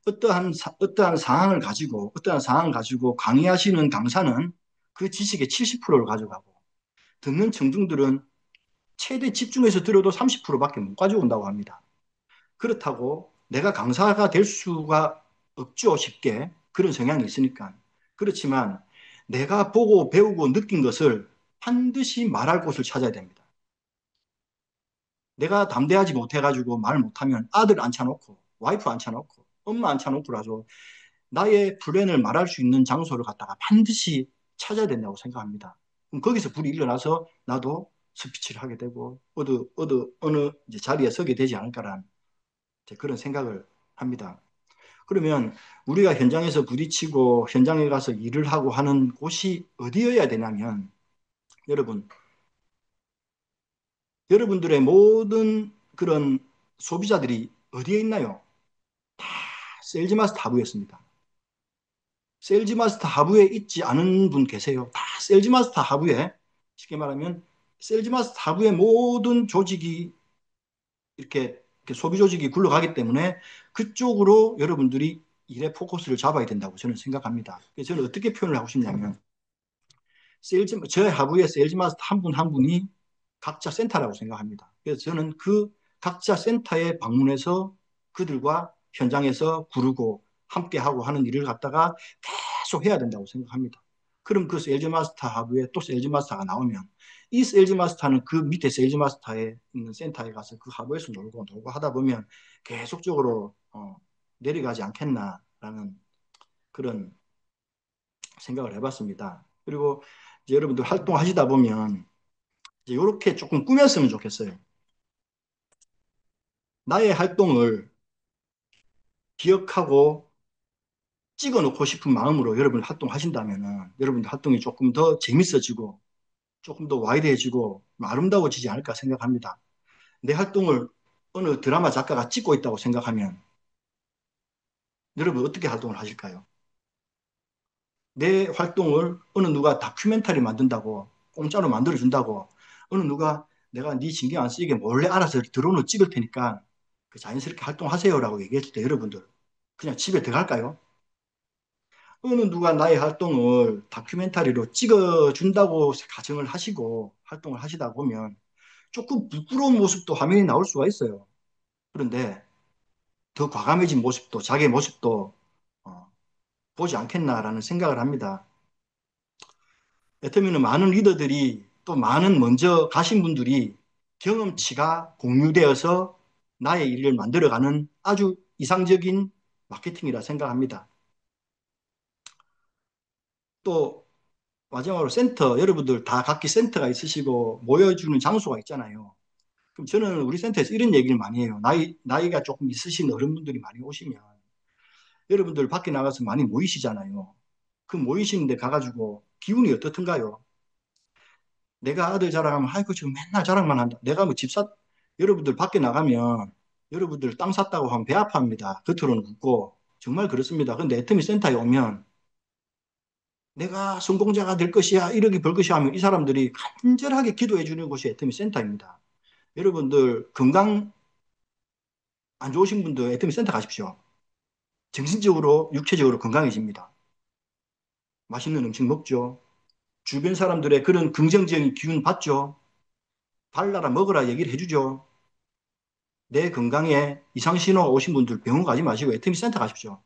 어떠한 상황을 가지고 강의하시는 강사는 그 지식의 70%를 가져가고, 듣는 청중들은 최대 집중해서 들어도 30%밖에 못 가져온다고 합니다. 그렇다고 내가 강사가 될 수가 없죠, 쉽게. 그런 성향이 있으니까. 그렇지만 내가 보고 배우고 느낀 것을 반드시 말할 곳을 찾아야 됩니다. 내가 담대하지 못해가지고 말 못하면 아들 앉혀놓고 와이프 앉혀놓고 엄마 앉혀놓고라도 나의 플랜을 말할 수 있는 장소를 갖다가 반드시 찾아야 된다고 생각합니다. 그럼 거기서 불이 일어나서 나도 스피치를 하게 되고 어느 이제 자리에 서게 되지 않을까라는 그런 생각을 합니다. 그러면 우리가 현장에서 부딪히고 현장에 가서 일을 하고 하는 곳이 어디여야 되냐면 여러분, 여러분들의 모든 그런 소비자들이 어디에 있나요? 다 세일즈마스터 하부였습니다. 세일즈마스터 하부에 있지 않은 분 계세요? 다 세일즈마스터 하부에, 쉽게 말하면 세일즈마스터 하부의 모든 조직이 이렇게 소비 조직이 굴러가기 때문에 그쪽으로 여러분들이 일의 포커스를 잡아야 된다고 저는 생각합니다. 그래서 저는 어떻게 표현을 하고 싶냐면 저의 하부의 세일즈 마스터 한 분 한 분이 각자 센터라고 생각합니다. 그래서 저는 그 각자 센터에 방문해서 그들과 현장에서 구르고 함께하고 하는 일을 갖다가 계속 해야 된다고 생각합니다. 그럼 그 세일즈 마스터 하부에 또 세일즈 마스터가 나오면 이 세일즈 마스터는 그 밑에 세일즈 마스터에 있는 센터에 가서 그 하부에서 놀고 놀고 하다 보면 계속적으로 내려가지 않겠나라는 그런 생각을 해봤습니다. 그리고 이제 여러분들 활동하시다 보면 이제 이렇게 조금 꾸몄으면 좋겠어요. 나의 활동을 기억하고 찍어 놓고 싶은 마음으로 여러분 활동하신다면 여러분들 활동이 조금 더 재밌어지고 조금 더 와이드해지고 아름다워지지 않을까 생각합니다. 내 활동을 어느 드라마 작가가 찍고 있다고 생각하면 여러분 어떻게 활동을 하실까요? 내 활동을 어느 누가 다큐멘터리 만든다고 공짜로 만들어준다고 어느 누가 내가 네 신경 안 쓰이게 몰래 알아서 드론을 찍을 테니까 그 자연스럽게 활동하세요라고 얘기했을 때 여러분들 그냥 집에 들어갈까요? 어느 누가 나의 활동을 다큐멘터리로 찍어준다고 가정을 하시고 활동을 하시다 보면 조금 부끄러운 모습도 화면에 나올 수가 있어요. 그런데 더 과감해진 모습도, 자기의 모습도 어, 보지 않겠나라는 생각을 합니다. 애터미는 많은 리더들이 또 많은 먼저 가신 분들이 경험치가 공유되어서 나의 일을 만들어가는 아주 이상적인 마케팅이라 생각합니다. 또 마지막으로 센터, 여러분들 다 각기 센터가 있으시고 모여주는 장소가 있잖아요. 그럼 저는 우리 센터에서 이런 얘기를 많이 해요. 나이가 조금 있으신 어른분들이 많이 오시면 여러분들 밖에 나가서 많이 모이시잖아요. 그 모이시는데 가가지고 기분이 어떻든가요? 내가 아들 자랑하면 아이고 지금 맨날 자랑만 한다. 내가 뭐 집사 여러분들 밖에 나가면 여러분들 땅 샀다고 하면 배 아파합니다. 겉으로는 웃고 정말 그렇습니다. 근데 애터미 센터에 오면 내가 성공자가 될 것이야, 1억이 벌 것이야 하면 이 사람들이 간절하게 기도해 주는 곳이 애터미 센터입니다. 여러분들 건강 안 좋으신 분들 애터미 센터 가십시오. 정신적으로 육체적으로 건강해집니다. 맛있는 음식 먹죠. 주변 사람들의 그런 긍정적인 기운 받죠. 발라라 먹어라 얘기를 해주죠. 내 건강에 이상 신호가 오신 분들 병원 가지 마시고 애터미 센터 가십시오.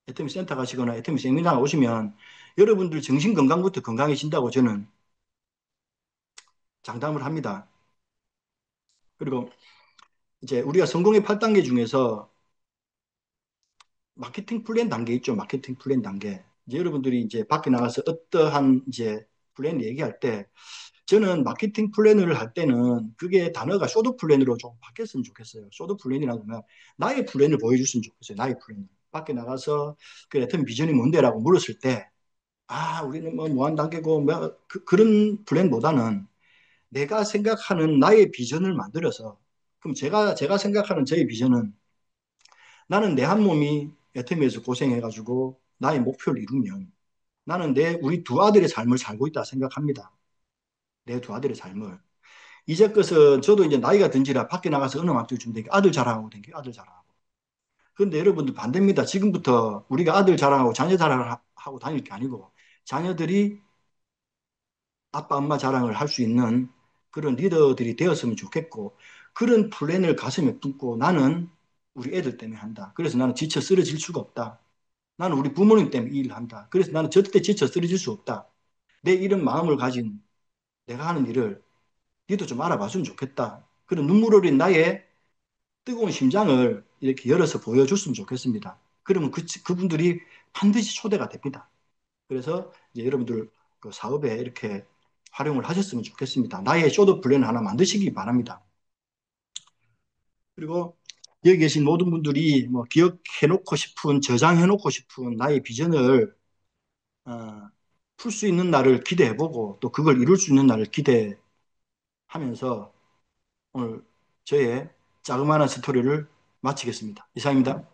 애터미 센터 가시거나 애터미 세미나 오시면 여러분들 정신 건강부터 건강해진다고 저는 장담을 합니다. 그리고 이제 우리가 성공의 8단계 중에서 마케팅 플랜 단계 있죠. 마케팅 플랜 단계. 이제 여러분들이 이제 밖에 나가서 어떠한 이제 플랜 얘기할 때 저는 마케팅 플랜을 할 때는 그게 단어가 쇼드 플랜으로 좀 바뀌었으면 좋겠어요. 쇼드 플랜이라고 하면 나의 플랜을 보여줬으면 좋겠어요. 나의 플랜. 밖에 나가서 그 애터미 비전이 뭔데라고 물었을 때 우리는 뭐 무한 단계고 뭐 그런 플랜보다는 내가 생각하는 나의 비전을 만들어서 그럼 제가 생각하는 저의 비전은 나는 내 한 몸이 애터미에서 고생해가지고 나의 목표를 이루면 나는 우리 두 아들의 삶을 살고 있다 생각합니다. 내 두 아들의 삶을. 이제 것은 저도 이제 나이가 든지라 밖에 나가서 어느 막도 좀 되게 아들 자랑하고 댕겨 아들 자랑하고. 그런데 여러분들 반대입니다. 지금부터 우리가 아들 자랑하고 자녀 자랑하고 다닐 게 아니고 자녀들이 아빠 엄마 자랑을 할 수 있는 그런 리더들이 되었으면 좋겠고 그런 플랜을 가슴에 품고 나는 우리 애들 때문에 한다. 그래서 나는 지쳐 쓰러질 수가 없다. 나는 우리 부모님 때문에 이 일을 한다. 그래서 나는 절대 지쳐 쓰러질 수 없다. 내 이런 마음을 가진 내가 하는 일을 니도 좀 알아봤으면 좋겠다. 그런 눈물 어린 나의 뜨거운 심장을 이렇게 열어서 보여줬으면 좋겠습니다. 그러면 그분들이 반드시 초대가 됩니다. 그래서 이제 여러분들 그 사업에 이렇게 활용을 하셨으면 좋겠습니다. 나의 쇼도 플랜 하나 만드시기 바랍니다. 그리고 여기 계신 모든 분들이 뭐 기억해놓고 싶은, 저장해놓고 싶은 나의 비전을 어, 풀 수 있는 날을 기대해보고 또 그걸 이룰 수 있는 날을 기대하면서 오늘 저의 자그마한 스토리를 마치겠습니다. 이상입니다.